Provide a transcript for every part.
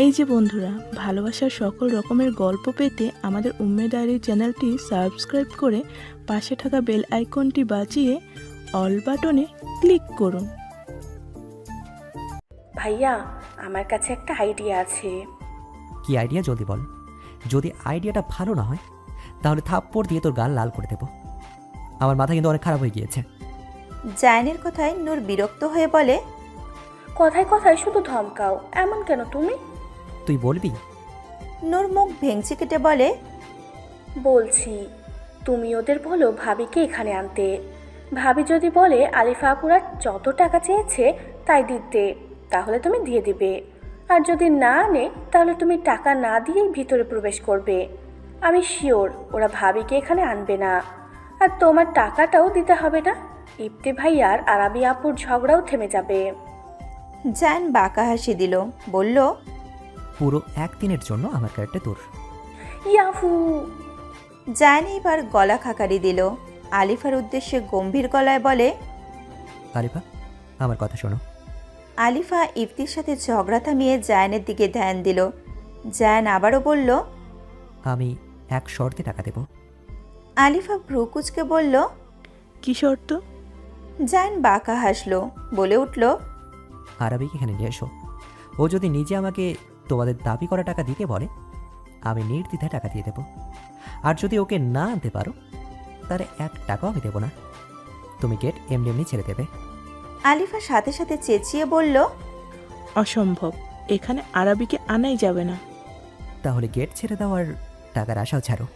এই যে বন্ধুরা, ভালোবাসার সকল রকমের গল্প পেতে আমাদের উম্মে ডায়েরি চ্যানেলটি সাবস্ক্রাইব করে পাশে থাকা বেল আইকনটি বাজিয়ে অল বাটনে ক্লিক করুন। ভাইয়া, আমার কাছে একটা আইডিয়া আছে। কি আইডিয়া জলদি বল। যদি আইডিয়াটা ভালো না হয় তাহলে থাপ্পড় দিয়ে তোর গাল লাল করে দেব। আমার মাথা কিন্তু অনেক খারাপ হয়ে গিয়েছে। জায়ানের কথায় নূর বিরক্ত হয়ে বলে, কথায় কথায় শুধু ধমকাও, এমন কেন তুমি? তুই বলবি? নূর মুখ ভেঙচি কেটে বলে, বলছি, তুমি ওদের বলো ভাবিকে এখানে আনতে। ভাবি যদি বলে আলিফা আপুরা যত টাকা চেয়েছে তাই দিতে, তাহলে তুমি দিয়ে দিবে। আর যদি না আনে তাহলে তুমি টাকা না দিয়েই ভিতরে প্রবেশ করবে। আমি শিওর ওরা ভাবিকে এখানে আনবে না, আর তোমার টাকাটাও দিতে হবে না। ইফতি ভাইয়ার আরাবি আপুর ঝগড়াও থেমে যাবে। জায়ান বাঁকা হাসি দিল, বলল, পুরো একদিনের জন্য আমার ক্যারেক্টার তোর। ইয়াহু! জায়ান এবার গলা খাকারি দিল। আলিফার উদ্দেশ্যে গম্ভীর গলায় বলে, আলিফা, আমার কথা শোনো। আলিফা ইফতির সাথে ঝগড়া থামিয়ে জায়ানের দিকে ধ্যান দিল। জায়ান আবারও বলল, আমি এক শর্তে টাকা দেব। আলিফা ভ্রুকুচকে বলল, কি শর্ত? জায়ান বাঁকা হাসলো, বলে উঠল, আরাবিকে এখানে নিয়ে এসো। ও যদি নিজে আমাকে তোমাদের দাবি করা টাকা দিতে বলে, আমি নির্দ্বিধায় টাকা দিয়ে দেব। আর যদি ওকে না আনতে পারো তাহলে 1 টাকাও আমি দেবো না। তুমি গেট এমনি এমনি ছেড়ে দেবে। আলিফা সাথে সাথে চেঁচিয়ে বলল, অসম্ভব, এখানে আরাবিকে আনাই যাবে না। তাহলে গেট ছেড়ে দাও আর টাকার আশাও ছাড়ো।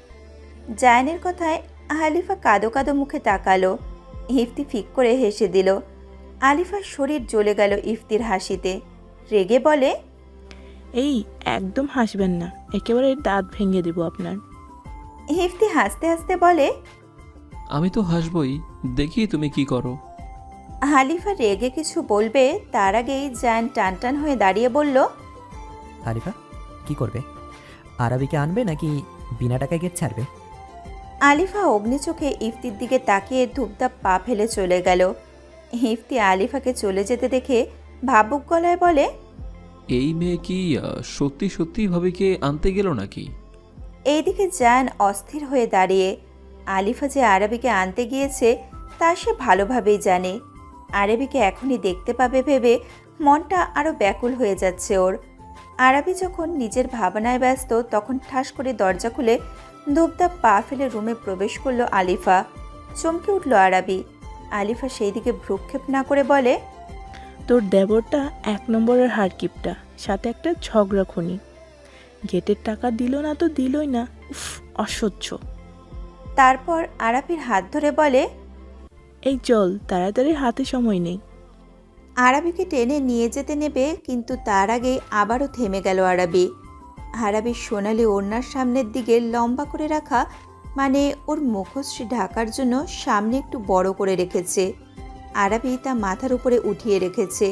জায়ানের কথায় আলিফা কাদো কাদো মুখে তাকালো। ইফতি ফিক করে হেসে দিল। আলিফার শরীর জ্বলে গেল ইফতির হাসিতে। রেগে বলে, এই একদম হাসবেন না, একেবারে দাঁত ভেঙে দিব আপনার। ইফতি হাসতে হাসতে বলে, আমি তো হাসবই, দেখি তুমি কি করো। আলিফা রেগে কিছু বলবে তার আগেই জায়ান টানটান হয়ে দাঁড়িয়ে বলল, আরিফা, কি করবে? আরাবিকে আনবে নাকি বিনা টাকায় গেট ছাড়বে? আলিফা অগ্নি চোখে ইফতির দিকে তাকিয়ে ধূপধাপ পা ফেলে চলে গেল। ইফতি আলিফাকে চলে যেতে দেখে ভাবুক গলায় বলে, এই মেয়ে কি সত্যি সত্যি ভাবিকে আনতে গেল নাকি? এইদিকে জায়ান অস্থির হয়ে দাঁড়িয়ে। আলিফা যে আরবিকে আনতে গিয়েছে তা সে ভালোভাবেই জানে। আরবিকে এখনই দেখতে পাবে ভেবে মনটা আরও ব্যাকুল হয়ে যাচ্ছে ওর। আরবি যখন নিজের ভাবনায় ব্যস্ত তখন ঠাস করে দরজা খুলে ধূপধাপ পা ফেলে রুমে প্রবেশ করলো আলিফা। চমকে উঠল আরবি। আলিফা সেই দিকে ভ্রুক্ষেপ না করে বলে, তোর দেবরটা 1 নম্বরের হারকিপটা, সাথে একটা ঝগড়া খুনি। গেটের টাকা দিল না তো দিলই না, উফ, অসহ্য। তারপর আরবির হাত ধরে বলে, এই চল তাড়াতাড়ি, হাতে সময় নেই। আরবিকে টেনে নিয়ে যেতে নেবে, কিন্তু তার আগেই আবারও থেমে গেল আরবি। আরবির সোনালি ওড়নার সামনের দিকে লম্বা করে রাখা, মানে ওর মুখশ্রী ঢাকার জন্য সামনে একটু বড় করে রেখেছে। আরবি তা মাথার উপরে উঠিয়ে রেখেছে।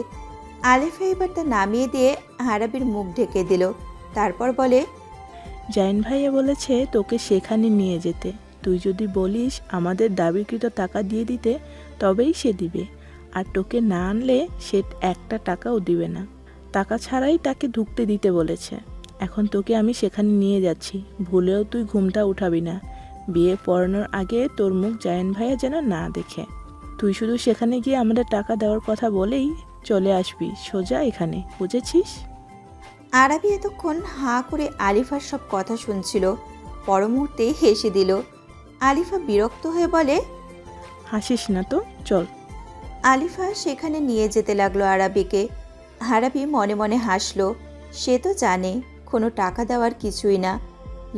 আলিফা এবার তা নামিয়ে দিয়ে আরবির মুখ ঢেকে দিল। তারপর বলে, জাইন ভাইয়া বলেছে তোকে সেখানে নিয়ে যেতে। তুই যদি বলিস আমাদের দাবিকৃত টাকা দিয়ে দিতে তবেই সে দিবে, আর তোকে না আনলে সে 1 টাকাও দিবে না। টাকা ছাড়াই তাকে ঢুকতে দিতে বলেছে। এখন তোকে আমি সেখানে নিয়ে যাচ্ছি, ভুলেও তুই ঘুমটা উঠাবি না। বিয়ে পড়ানোর আগে তোর মুখ জাইন ভাইয়া যেন না দেখে। তুই শুধু সেখানে গিয়ে আমাদের টাকা দেওয়ার কথা বলেই চলে আসবি সোজা এখানে, বুঝেছিস? আরবি এতক্ষণ হাঁ করে আলিফার সব কথা শুনছিল, পর মুহূর্তেই হেসে দিল। আলিফা বিরক্ত হয়ে বলে, হাসিস না তো, চল। আলিফা সেখানে নিয়ে যেতে লাগলো আরবিকে। আরবি মনে মনে হাসলো। সে তো জানে কোনো টাকা দেওয়ার কিছুই না।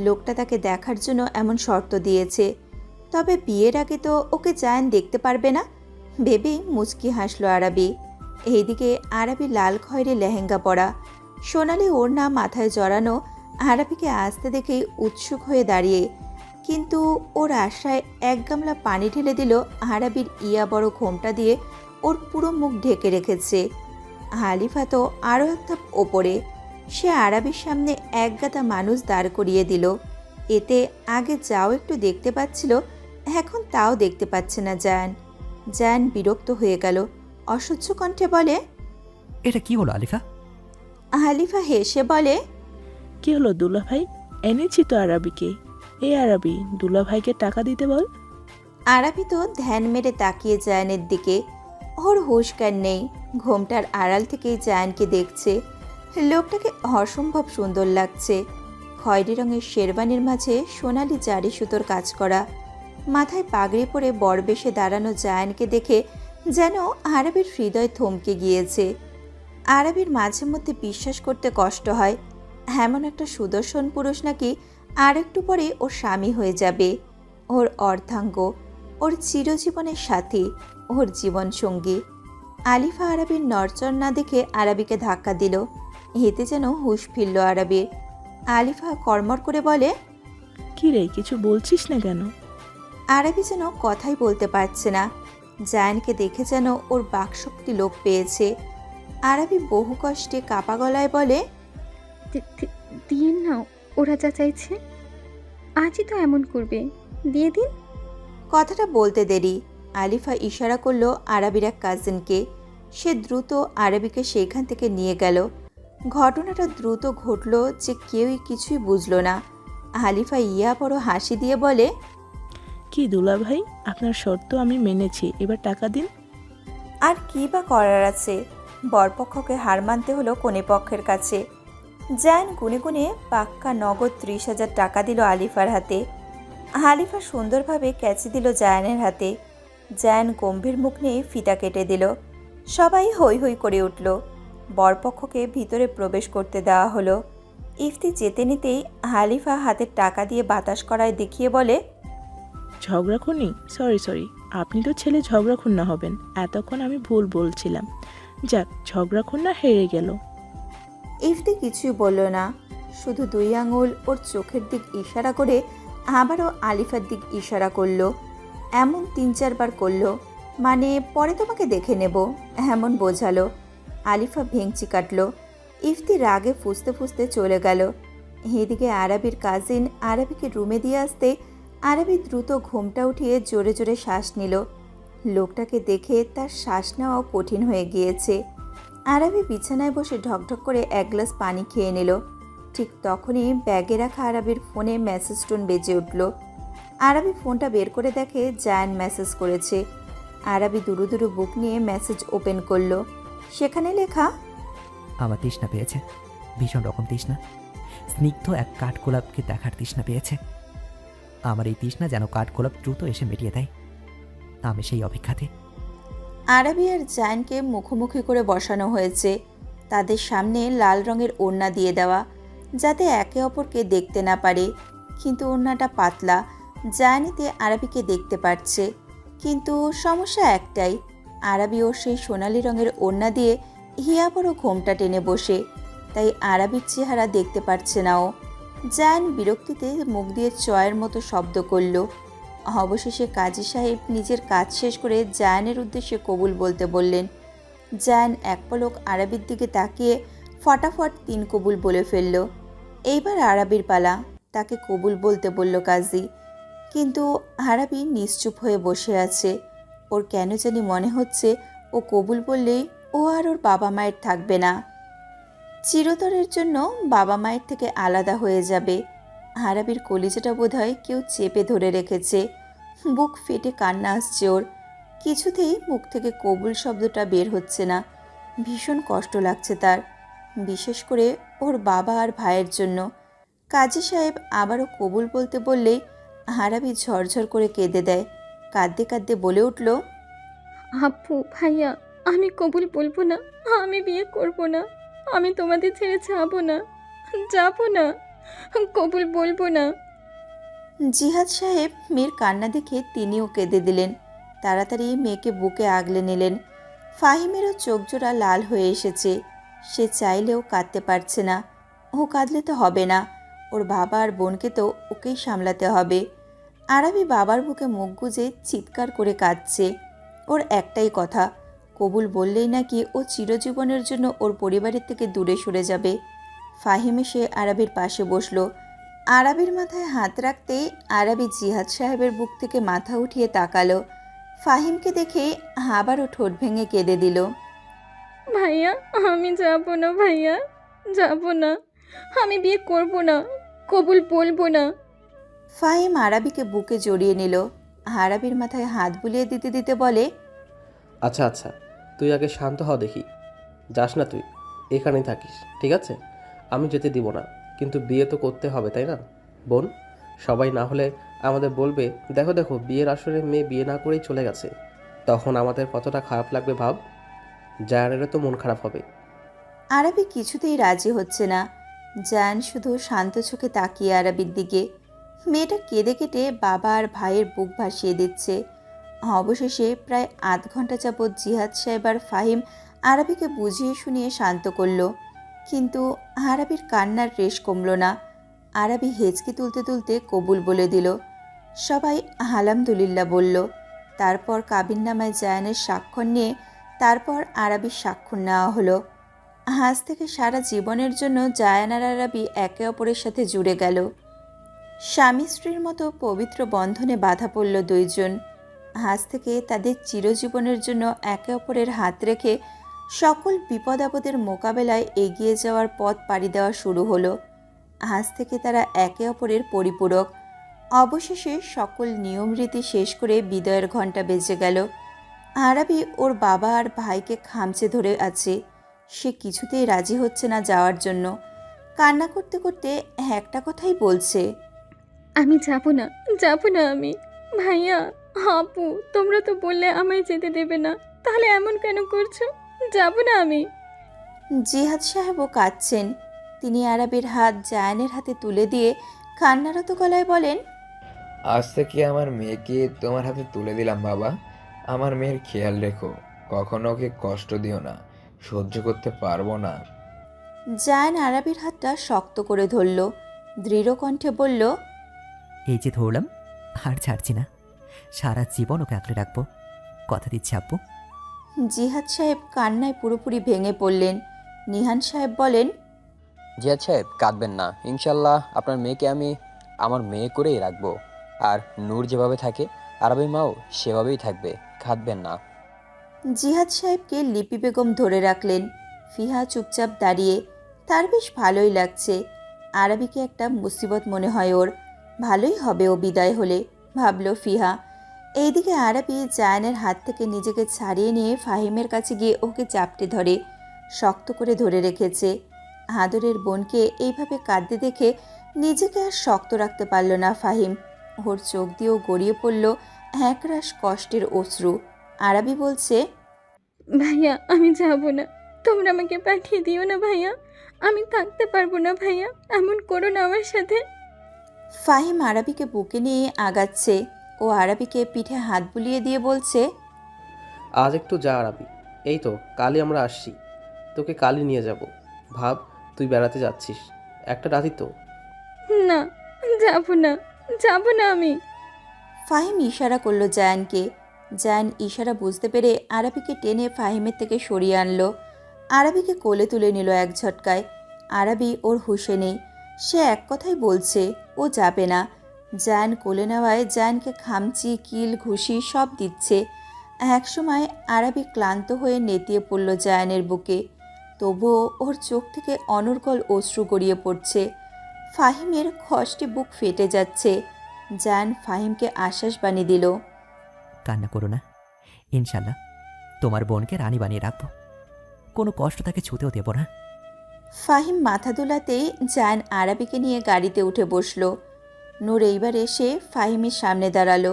লোকটা তাকে দেখার জন্য এমন শর্ত দিয়েছে। তবে বিয়ের আগে তো ওকে জায়ান দেখতে পারবে না ভেবেই মুচকি হাসলো আরবি। এইদিকে আরবি লাল খয়েরি লেহেঙ্গা পরা, সোনালি ওড়না মাথায় জড়ানো আরবিকে আসতে দেখেই উৎসুক হয়ে দাঁড়িয়ে, কিন্তু ওর আশায় 1 গামলা পানি ঢেলে দিল আরবির ইয়া বড় ঘোমটা দিয়ে ওর পুরো মুখ ঢেকে রেখেছে। আলিফা তো আরও এক ধাপ ওপরে। সে আরবির সামনে 1 গাদা মানুষ দাঁড় করিয়ে দিল। এতে আগে যাও একটু দেখতে পাচ্ছিল, এখন তাও দেখতে পাচ্ছে না জায়ান। জায়ান বিরক্ত হয়ে গেল, অসহ্য কণ্ঠে বলে, এটা কি হলো আলিফা? আলিফা হেসে বলে, কি হলো দুলাভাই? এনেছি তো আরাবিকে। এই আরাবি, দুলাভাইকে টাকা দিতে বল। আরাবি তো ধ্যান মেরে তাকিয়ে জায়ানের দিকে। ওর হুঁশ জ্ঞান নেই, ঘোমটার আড়াল থেকেই জায়ানকে দেখছে। লোকটাকে অসম্ভব সুন্দর লাগছে। খয়েরি রঙের শেরবানির মাঝে সোনালি জারি সুতোর কাজ করা, মাথায় পাগড়ি পরে বরবেশে দাঁড়ানো জায়ানকে দেখে যেন আরবির হৃদয় থমকে গিয়েছে। আরবির মাঝে মধ্যে বিশ্বাস করতে কষ্ট হয় এমন একটা সুদর্শন পুরুষ নাকি আর একটু পরে ওর স্বামী হয়ে যাবে, ওর অর্ধাঙ্গ, ওর চিরজীবনের সাথী, ওর জীবন সঙ্গী। আলিফা আরবির নড়চড় না দেখে আরবিকে ধাক্কা দিল। এতে যেন হুঁশ ফিরল আরবির। আলিফা কড়মড় করে বলে, কি রে, কিছু বলছিস না কেন? আরবি যেন কথাই বলতে পারছে না। জায়ানকে দেখে যেন ওর বাকশক্তি লোপ পেয়েছে। আরবি বহু কষ্টে কাপা গলায় বলে, দিন না, ওরা যা চাইছে আজই তো এমন করবে, দিয়ে দিন। কথাটা বলতে দেরি আলিফা ইশারা করলো আরবির এক কাজিনকে। সে দ্রুত আরবিকে সেইখান থেকে নিয়ে গেল। ঘটনাটা দ্রুত ঘটল যে কেউই কিছুই বুঝলো না। আলিফা ইয়া বড় হাসি দিয়ে বলে, কি দুলাভাই, আপনার শর্ত আমি মেনেছি, এবার টাকা দিন। আর কি বা করার আছে, বরপক্ষকে হার মানতে হলো কনেপক্ষের কাছে। জায়ান গুনে গুনে পাক্কা নগদ 30,000 টাকা দিল আলিফার হাতে। আলিফা সুন্দরভাবে ক্যাচি দিল জায়ানের হাতে। জায়ান গম্ভীর মুখ নিয়ে ফিতা কেটে দিল। সবাই হৈ হৈ করে উঠল। বরপক্ষকে ভিতরে প্রবেশ করতে দেওয়া হলো। ইফতি যেতে নিতেই আলিফা হাতের টাকা দিয়ে বাতাস করায় দেখিয়ে বলে, ঝগড়াখুনি? সরি, আপনি তো ছেলে ঝগড়াখুন্না হবেন। এতক্ষণ আমি ভুল বলছিলাম। যাক, ঝগড়াখুন্না হেরে গেল। ইফতি কিছুই বলল না, শুধু 2 আঙুল ওর চোখের দিক ইশারা করে আবারও আলিফার দিক ইশারা করলো। এমন 3-4 বার করলো, মানে পরে তোমাকে দেখে নেব এমন বোঝালো। আলিফা ভেঙচি কাটল। ইফতি রাগে ফুঁসতে ফুঁসতে চলে গেল। এদিকে আরবির কাজিন আরবিকে রুমে দিয়ে আসতে আরবি দ্রুত ঘোমটা উঠিয়ে জোরে জোরে শ্বাস নিল। লোকটাকে দেখে তার শ্বাস নেওয়াও কঠিন হয়ে গিয়েছে। আরবি বিছানায় বসে ঢকঢক করে 1 গ্লাস পানি খেয়ে নিল। ঠিক তখনই ব্যাগে রাখা আরবির ফোনে মেসেজ টোন বেজে উঠল। আরবি ফোনটা বের করে দেখে জায়ান মেসেজ করেছে। আরবি দুরু দুরু বুক নিয়ে মেসেজ ওপেন করলো। সেখানে লেখা, আমার তৃষ্ণা পেয়েছে, ভীষণ রকম তৃষ্ণা। স্নিগ্ধ এক কাঠগোলাপকে দেখার তৃষ্ণা পেয়েছে। আমার এই তৃষ্ণা যেন কাঠগোলাপ দ্রুত এসে মিটিয়ে দেয়। আমি সেই অপেক্ষাতে। আরবি আর জায়ানকে মুখোমুখি করে বসানো হয়েছে। তাদের সামনে লাল রঙের ওড়না দিয়ে দেওয়া, যাতে একে অপরকে দেখতে না পারে। কিন্তু ওড়নাটা পাতলা, জায়ানিতে আরবিকে দেখতে পারছে। কিন্তু সমস্যা একটাই, আরবি ওর সেই সোনালি রঙের ওড়না দিয়ে হিয়া বড় ঘোমটা টেনে বসে, তাই আরবির চেহারা দেখতে পারছে না ও। জায়ান বিরক্তিতে মুখ দিয়ে চয়ের মতো শব্দ করল। অবশেষে কাজী সাহেব নিজের কাজ শেষ করে জায়ানের উদ্দেশ্যে কবুল বলতে বললেন। জায়ান এক পলক আরবির দিকে তাকিয়ে ফটাফট 3 কবুল বলে ফেলল। এইবার আরবির পালা, তাকে কবুল বলতে বলল কাজী। কিন্তু আরবি নিশ্চুপ হয়ে বসে আছে। ওর কেন জানি মনে হচ্ছে ও কবুল বললেই ও আর ওর বাবা মায়ের থাকবে না, চিরতরের জন্য বাবা মায়ের থেকে আলাদা হয়ে যাবে। আরবির কলিজাটা বোধহয় কেউ চেপে ধরে রেখেছে। বুক ফেটে কান্না আসছে ওর। কিছুতেই মুখ থেকে কবুল শব্দটা বের হচ্ছে না। ভীষণ কষ্ট লাগছে তার, বিশেষ করে ওর বাবা আর ভাইয়ের জন্য। কাজী সাহেব আবারও কবুল বলতে বললেই আরবি ঝরঝর করে কেঁদে দেয়। কাঁদতে কাঁদতে বলে উঠল, আপু, ভাইয়া, আমি কবুল বলবো না, আমি বিয়ে করব না, আমি তোমাদের ছেড়ে যাব না, কবুল বলবো না। জিহাদ সাহেব মেয়ের কান্না দেখে তিনিও কেঁদে দিলেন। তাড়াতাড়ি মেয়েকে বুকে আগলে নিলেন। ফাহিমেরও চোখজোড়া লাল হয়ে এসেছে। সে চাইলেও কাঁদতে পারছে না। ও কাঁদলে তো হবে না, ওর বাবা আর বোনকে তো ওকেই সামলাতে হবে। আরবি বাবার বুকে মুখ গুজে চিৎকার করে কাঁদছে। ওর একটাই কথা, কবুল বললেই নাকি ও চিরজীবনের জন্য ওর পরিবারের থেকে দূরে সরে যাবে। ফাহিম এসে আরবির পাশে বসলো। আরবির মাথায় হাত রাখতেই আরবি জিহাদ সাহেবের বুক থেকে মাথা উঠিয়ে তাকালো। ফাহিমকে দেখে আবারও ঠোঁট ভেঙে কেঁদে দিল। ভাইয়া, আমি যাব না ভাইয়া, যাব না, আমি বিয়ে করব না, কবুল বলবো না। ফাহিম আরাবিকে বুকে জড়িয়ে নিল। আরাবির মাথায় হাত বুলিয়ে দিতে দিতে বলে, আচ্ছা আচ্ছা, তুই আগে শান্ত হ দেখি। যাস না তুই, এখানেই থাকিস, ঠিক আছে? আমি যেতে দিব না, কিন্তু বিয়ে তো করতে হবে, তাই না বোন? সবাই না হলে আমাদের বলবে, দেখো দেখো বিয়ের আসরে মেয়ে বিয়ে না করেই চলে গেছে। তখন আমাদের কতটা খারাপ লাগবে ভাব। জায়ানেরও তো মন খারাপ হবে। আরাবি কিছুতেই রাজি হচ্ছে না। জায়ান শুধু শান্ত চোখে তাকিয়ে আরাবির দিকে। মেয়েটা কেঁদে কেটে বাবা আর ভাইয়ের বুক ভাসিয়ে দিচ্ছে। অবশেষে প্রায় আধ ঘন্টা যাবৎ জিহাদ সাহেব আর ফাহিম আরাবিকে বুঝিয়ে শুনিয়ে শান্ত করল, কিন্তু আরাবির কান্নার রেশ কমল না। আরাবি হেঁচকি তুলতে তুলতে কবুল বলে দিল। সবাই আলহামদুলিল্লাহ বলল। তারপর কাবিননামায় জায়ানের স্বাক্ষর নিয়ে তারপর আরাবির স্বাক্ষর নেওয়া হলো। আজ থেকে সারা জীবনের জন্য জায়ান আর আরাবি একে অপরের সাথে জুড়ে গেল। স্বামী স্ত্রীর মতো পবিত্র বন্ধনে বাঁধা পড়ল দুইজন। আজ থেকে তাদের চিরজীবনের জন্য একে অপরের হাত রেখে সকল বিপদ আপদের মোকাবেলায় এগিয়ে যাওয়ার পথ পাড়ি দেওয়া শুরু হলো। আজ থেকে তারা একে অপরের পরিপূরক। অবশেষে সকল নিয়ম রীতি শেষ করে বিদায়ের ঘণ্টা বেজে গেল। আরাবি ওর বাবা আর ভাইকে খামচে ধরে আছে। সে কিছুতেই রাজি হচ্ছে না যাওয়ার জন্য। কান্না করতে করতে একটা কথাই বলছে, আমি যাব না, যাব না আমি। ভাইয়া, আপু, তোমরা তো বললে আমায় যেতে দেবে না, তাহলে এমন কেন করছো? যাব না আমি। জিহাদ সাহেবও কাঁদছেন। তিনি আরাবির হাত জায়ানের হাতে তুলে দিয়ে কান্নারত গলায় বলেন, আজ থেকে আমার মেয়েকে তোমার হাতে তুলে দিলাম বাবা। আমার মেয়ের খেয়াল রেখো, কখনো ওকে কষ্ট দিও না, সহ্য করতে পারবো না। জায়ান আরাবির হাতটা শক্ত করে ধরল, দৃঢ় কণ্ঠে বলল, এই যে ধরলাম, আর ছাড়ছি না। সারা জীবন ওকে আঁকড়ে রাখবো, কথা দিচ্ছি আব্বু। জিহাদ সাহেব কান্নায় পুরোপুরি ভেঙে পড়লেন। নিহান সাহেব বলেন, জিয়াদ সাহেব কাঁদবেন না, ইনশাল্লাহ আপনার মেয়েকে আমি আমার মেয়ে করেই রাখবো। আর নূর যেভাবে থাকে আরবি মাও সেভাবেই থাকবে, কাঁদবেন না। জিহাদ সাহেবকে লিপি বেগম ধরে রাখলেন। ফিহা চুপচাপ দাঁড়িয়ে। তার বেশ ভালোই লাগছে। আরাবিকে একটা মুসিবত মনে হয় ওর। ভালোই হবে ও বিদায় হলে, ভাবল ফিহা। এইদিকে আরাবি জায়ানের হাত থেকে নিজেকে ছাড়িয়ে নিয়ে ফাহিমের কাছে গিয়ে ওকে চাপটে ধরে, শক্ত করে ধরে রেখেছে। আদরের বোনকে এইভাবে কাঁদতে দেখে নিজেকে আর শক্ত রাখতে পারল না ফাহিম। ওর চোখ দিয়েও গড়িয়ে পড়ল একরাশ কষ্টের অশ্রু। আরাবি বলছে, ভাইয়া, আমি যাব না, তোমরা আমাকে পাঠিয়ে দিও না ভাইয়া, আমি থাকতে পারবো না ভাইয়া, এমন করো না আমার সাথে। ফাহিম আরাবিকে বুকে নিয়ে আগাচ্ছে। ও আরাবিকে পিঠে হাত বুলিয়ে দিয়ে বলছে, আজ একটু যা আরাবি, এই তো কালই আমরা আসছি, তোকে কালই নিয়ে যাব। ভাব, তুই বেড়াতে যাচ্ছিস, একটা রাতি তো। না, যাব না, যাব না আমি। ফাহিম ইশারা করলো জায়ানকে। জায়ান ইশারা বুঝতে পেরে আরাবিকে টেনে ফাহিমের থেকে সরিয়ে আনলো। আরাবিকে কোলে তুলে নিল এক ঝটকায়। আরাবি ওর হুঁশে নেই। সে এক কথাই বলছে ও যাবে না। জায়ান কোলে নেওয়ায় জায়ানকে খামচি, কিল, ঘুষি সব দিচ্ছে। একসময় আরাবি ক্লান্ত হয়ে নেতিয়ে পড়ল জায়ানের বুকে। তবুও ওর চোখ থেকে অনর্গল অশ্রু গড়িয়ে পড়ছে। ফাহিমের কষ্টে বুক ফেটে যাচ্ছে। জায়ান ফাহিমকে আশ্বাস বানিয়ে দিল, কান্না করো না, ইনশাল্লাহ তোমার বোনকে রানী বানিয়ে রাখবো, কোনো কষ্ট তাকে ছুতেও দেব না। ফাহিম মাথা দোলাতেই জায়ান আরাবিকে নিয়ে গাড়িতে উঠে বসল। নূর এইবার এসে ফাহিমের সামনে দাঁড়ালো।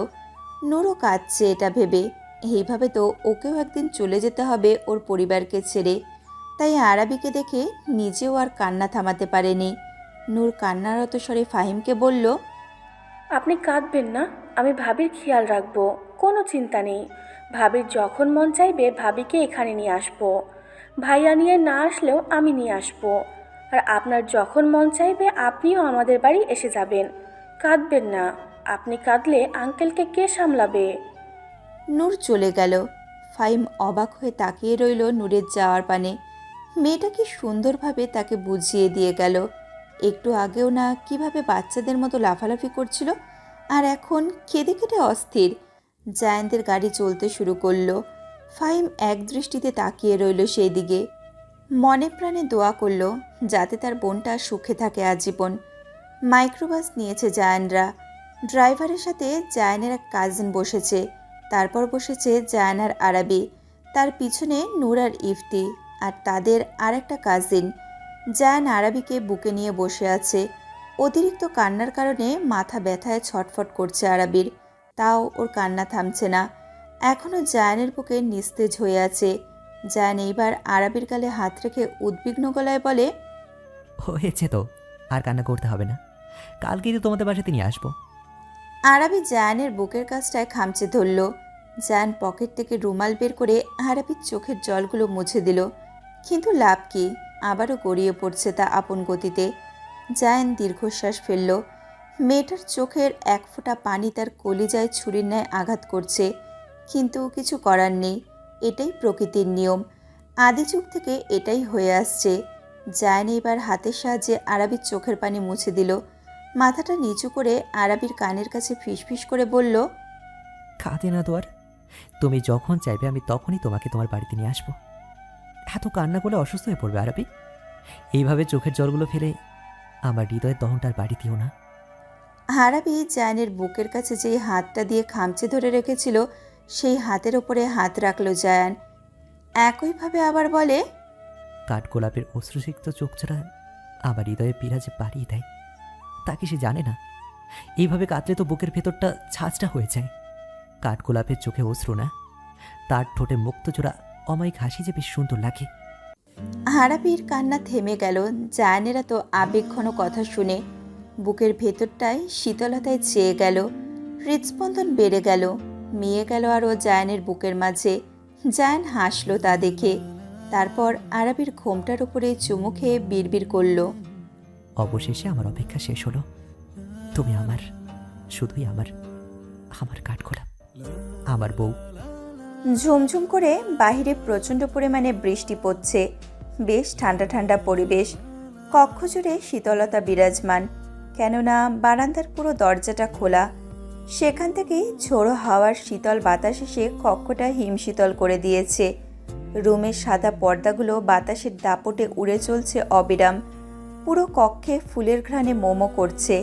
নূরও কাঁদছে এটা ভেবে। এইভাবে তো ওকেও একদিন চলে যেতে হবে ওর পরিবারকে ছেড়ে। তাই আরাবিকে দেখে নিজেও আর কান্না থামাতে পারেনি। নূর কান্নারত স্বরে ফাহিমকে বলল, আপনি কাঁদবেন না, আমি ভাবির খেয়াল রাখবো, কোনো চিন্তা নেই। ভাবির যখন মন চাইবে ভাবিকে এখানে নিয়ে আসবো। ভাইয়া নিয়ে না আসলেও আমি নিয়ে আসবো। আর আপনার যখন মন চাইবে আপনিও আমাদের বাড়ি এসে যাবেন। কাঁদবেন না, আপনি কাঁদলে আঙ্কেলকে কে সামলাবে? নূর চলে গেল। ফাহিম অবাক হয়ে তাকিয়ে রইল নূরের যাওয়ার পানে। মেয়েটা কি সুন্দরভাবে তাকে বুঝিয়ে দিয়ে গেল। একটু আগেও না কিভাবে বাচ্চাদের মতো লাফালাফি করছিল, আর এখন কেঁদে কেটে অস্থির। জায়ানদের গাড়ি চলতে শুরু করলো। ফাহিম এক দৃষ্টিতে তাকিয়ে রইল সেই দিকে। মনে প্রাণে দোয়া করলো যাতে তার বোনটা সুখে থাকে আজীবন। মাইক্রোবাস নিয়েছে জায়ানরা। ড্রাইভারের সাথে জায়ানের এক কাজিন বসেছে, তারপর বসেছে জায়ান আর আরাবি, তার পিছনে নূর আর ইফতি, আর তাদের আর একটা কাজিন। জায়ান আরাবিকে বুকে নিয়ে বসে আছে। অতিরিক্ত কান্নার কারণে মাথা ব্যথায় ছটফট করছে আরাবির, তাও ওর কান্না থামছে না। এখনও জায়ানের বুকে নিস্তেজ হয়ে আছে। জায়ান এইবার আরাবির গালে হাত রেখে উদ্বিগ্ন গলায় বলে, হয়েছে তো, আর কান্না করতে হবে না, কালকেই তো তোমাদের বাসাতে নিয়ে আসবো। আরাবি জায়ানের বুকের কাছটায় খামচে ধরল। জায়ান পকেট থেকে রুমাল বের করে আরাবির চোখের জলগুলো মুছে দিল, কিন্তু লাভ কি, আবারও গড়িয়ে পড়ছে তা আপন গতিতে। জায়ান দীর্ঘশ্বাস ফেলল। মেয়েটার চোখের এক ফোঁটা পানি তার কলিজায় ছুরির ন্যায় আঘাত করছে, কিন্তু কিছু করার নেই, এটাই প্রকৃতির নিয়ম। আদি যুগ থেকে এটাই হয়ে আসছে। জায়ান এবার হাতের সাহায্যে আরাবির চোখের পানি মুছে দিল। মাথাটা নিচু করে আরাবির কানের কাছে ফিসফিস করে বলল, কাঁদে না তো আর, তুমি যখন চাইবে আমি তখনই তোমাকে তোমার বাড়িতে নিয়ে আসবো। এত কান্না করলে অসুস্থ হয়ে পড়বে আরাবি, এইভাবে চোখের জলগুলো ফেলে আমার হৃদয়ের দহনটার বাড়ি দিও না। আরাবি জায়ানের বুকের কাছে যেই হাতটা দিয়ে খামচে ধরে রেখেছিল সেই হাতের ওপরে হাত রাখল জায়ান। একইভাবে আবার বলে, কাঠগোলাপের অশ্রুসিক্ত চোখ ছাড়া আমার হৃদয়ে পীড়া যে বাড়িয়ে দেয় তা কি সে জানে না? এইভাবে কাঁদলে তো বুকের ভেতরটা ছাঁচটা হয়ে যায়। কাঠগোলাপের চোখে অশ্রু না, তার ঠোঁটে মুক্তজোড়া অমায়িক হাসি যে বেশ সুন্দর লাগে। আরাবির কান্না থেমে গেল জায়ানের এত আবেগঘন কথা শুনে। বুকের ভেতরটায় শীতলতায় চেয়ে গেল, হৃদস্পন্দন বেড়ে গেল, মিয়ে গেল আরও জায়ানের বুকের মাঝে। জায়ান হাসল তা দেখে। তারপর আরাবির ঘোমটার উপরে চুমু খেয়ে বিড়বিড় করল, অবশেষে আমার অপেক্ষা শেষ হলো। তুমি আমার, শুধুই আমার, আমার কাঠগোলাপ, আমার বউ। ঝুমঝুম করে বাহিরে প্রচণ্ড পরিমাণে বৃষ্টি পড়ছে। বেশ ঠান্ডা ঠান্ডা পরিবেশ। কক্ষ জুড়ে শীতলতা বিরাজমান, কেননা বারান্দার পুরো দরজাটা খোলা। সেখান থেকেই ঝোড়ো হাওয়ার শীতল বাতাস এসে কক্ষটা হিমশীতল করে দিয়েছে। রুমের সাদা পর্দাগুলো বাতাসের দাপটে উড়ে চলছে অবিরাম। পুরো কক্ষে ফুলের ঘ্রাণে মোমো করছে।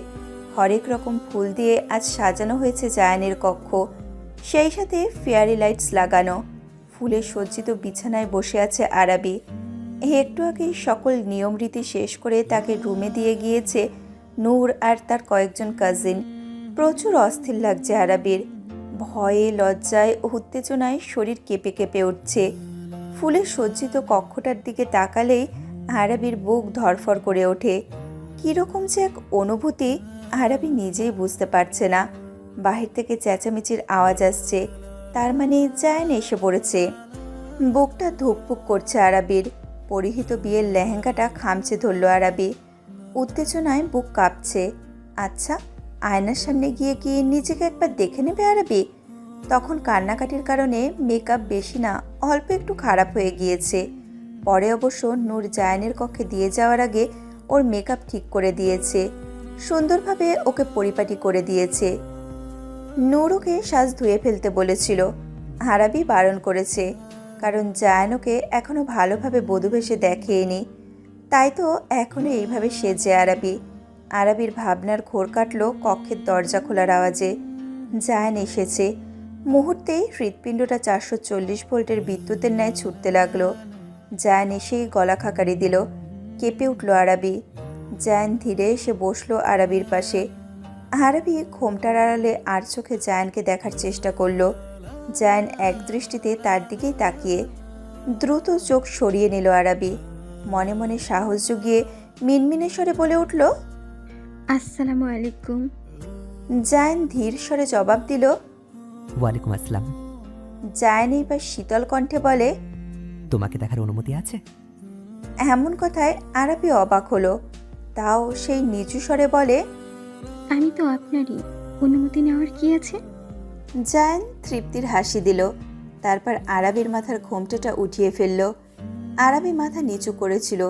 হরেক রকম ফুল দিয়ে আজ সাজানো হয়েছে জায়ানের কক্ষ, সেই সাথে ফেয়ারি লাইটস লাগানো। ফুলে সজ্জিত বিছানায় বসে আছে আরাবি। একটু আগেই সকল নিয়ম রীতি শেষ করে তাকে রুমে দিয়ে গিয়েছে নূর আর তার কয়েকজন কাজিন। প্রচুর অস্থির লাগছে আরাবির। ভয়ে, লজ্জায় ও উত্তেজনায় শরীর কেঁপে কেঁপে উঠছে। ফুলে সজ্জিত কক্ষটার দিকে তাকালেই আরাবির বুক ধড়ফড় করে ওঠে। কীরকম যে এক অনুভূতি আরাবি নিজেই বুঝতে পারছে না। বাহির থেকে চেঁচামেচির আওয়াজ আসছে, তার মানে জায়ান এসে পড়েছে। বুকটা ধুকপুক করছে আরাবির। পরিহিত বিয়ের লেহেঙ্গাটা খামচে ধরল আরাবি। উত্তেজনায় বুক কাঁপছে। আচ্ছা, আয়নার সামনে গিয়ে কি নিজেকে একবার দেখে নেবে আরাবি? তখন কান্নাকাটির কারণে মেকআপ বেশি না অল্প একটু খারাপ হয়ে গিয়েছে। পরে অবশ্য নূর জায়ানের কক্ষে দিয়ে যাওয়ার আগে ওর মেকআপ ঠিক করে দিয়েছে, সুন্দরভাবে ওকে পরিপাটি করে দিয়েছে। নূর ওকে সাজ ধুয়ে ফেলতে বলেছিল, আরাবি বারণ করেছে, কারণ জায়ান ওকে এখনও ভালোভাবে বধূবেশে দেখেনি। তাই তো এখনও এইভাবে সেজে আরাবি। আরাবির ভাবনার ঘোর কাটল কক্ষের দরজা খোলার আওয়াজে। জায়ান এসেছে। মুহূর্তেই হৃৎপিণ্ডটা 440 ভোল্টের বিদ্যুতের ন্যায় ছুটতে লাগলো। জায়ান এসেই গলা খাকারি দিল। কেঁপে উঠল আরাবি। জায়ান ধীরে এসে বসলো আরাবির পাশে। আরাবি ঘোমটার আড়ালে আর চোখে জায়ানকে দেখার চেষ্টা করলো। জায়ান এক দৃষ্টিতে তার দিকেই তাকিয়ে দ্রুত চোখ সরিয়ে নিল আরাবি। মনে মনে সাহস জুগিয়ে মিনমিনে স্বরে বলে উঠল, আসসালামু আলাইকুম। জায়ান ধীর স্বরে জবাব দিল। ওয়ালাইকুম আসসালাম। জায়ান এইবার শীতল কণ্ঠে বলে, তোমাকে দেখার অনুমতি আছে? এমন কথায় আরাবি অবাক হলো। তাও সেই নিচু স্বরে বলে, আমি তো আপনারই, অনুমতি নেওয়ার কি আছে? জায়ান তৃপ্তির হাসি দিল। তারপর আরাবির মাথার ঘোমটাটা উঠিয়ে ফেলল। আরাবি মাথা নিচু করেছিল।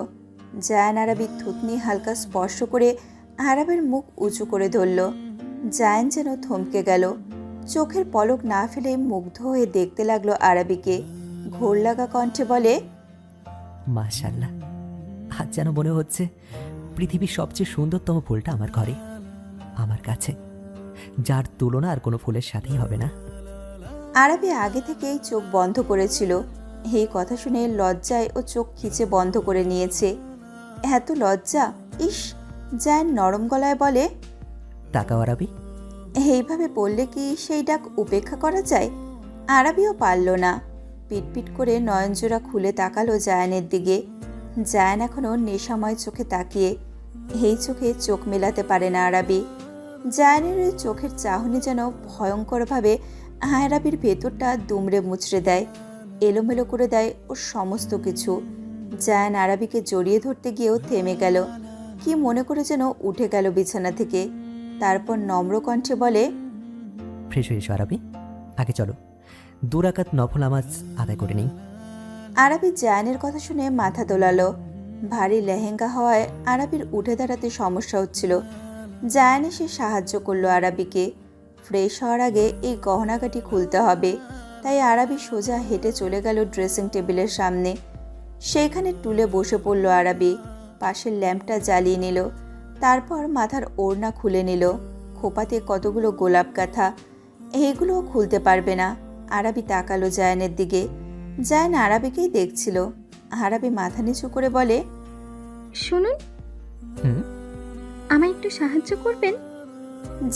জায়ান আরাবির থুতনি হালকা স্পর্শ করে আরাবের মুখ উঁচু করে ধরল। জায়ান যেন থমকে গেল। চোখের পলক না ফেলে মুগ্ধ হয়ে দেখতে লাগলো আরাবিকে। ঘোর লাগা কণ্ঠে বলে, মাশাল্লাহ, আজ যেন মনে হচ্ছে পৃথিবীর সবচেয়ে সুন্দরতম ফুলটা আমার ঘরে, আমার কাছে, যার তুলনা আর কোনো ফুলের সাথেই হবে না। আরাবি আগে থেকেই চোখ বন্ধ করেছিল। এই কথা শুনে লজ্জায় ও চোখ খিচে বন্ধ করে নিয়েছে। এত লজ্জা! ইস! জায়ান নরম গলায় বলে, তাকাও আরাবি। এইভাবে বললে কি সেই ডাক উপেক্ষা করা যায়? আরাবিও পারল না। পিটপিট করে নয়নজোড়া খুলে তাকালো জায়ানের দিকে। জায়ান এখনও নেশাময় চোখে তাকিয়ে। এই চোখে চোখ মেলাতে পারে না আরাবি। জায়ানের ওই চোখের চাহনি যেন ভয়ঙ্করভাবে আরাবির ভেতরটা দুমড়ে মুচড়ে দেয়, এলোমেলো করে দেয় ওর সমস্ত কিছু। জায়ান আরাবিকে জড়িয়ে ধরতে গিয়েও থেমে গেল। কি মনে করে যেন উঠে গেল বিছানা থেকে। তারপর নম্র কণ্ঠে বলে, ফ্রেশ হয়ে এসো আরাবি, আগে চলো 2 রাকাত নফল নামাজ আদায় করে নিই। আরাবি জায়ানের কথা শুনে মাথা দোলালো। ভারী লেহেঙ্গা হওয়ায় আরাবির উঠে দাঁড়াতে সমস্যা হচ্ছিল। জায়ান এসে সাহায্য করলো আরাবিকে। ফ্রেশ হওয়ার আগে এই গহনাগাটি খুলতে হবে, তাই আরাবি সোজা হেঁটে চলে গেল ড্রেসিং টেবিলের সামনে। সেইখানে টুলে বসে পড়ল আরাবি। পাশের ল্যাম্পটা জ্বালিয়ে নিল। তারপর মাথার ওড়না খুলে নিল। খোপাতে কতগুলো গোলাপ গাঁথা, এইগুলোও খুলতে পারবে না। আরাবি তাকালো জায়ানের দিকে। জায়ান আরাবিকেই দেখছিল। আরাবি মাথা নিচু করে বলে, শুনুন, হুম, আমায় একটু সাহায্য করবেন?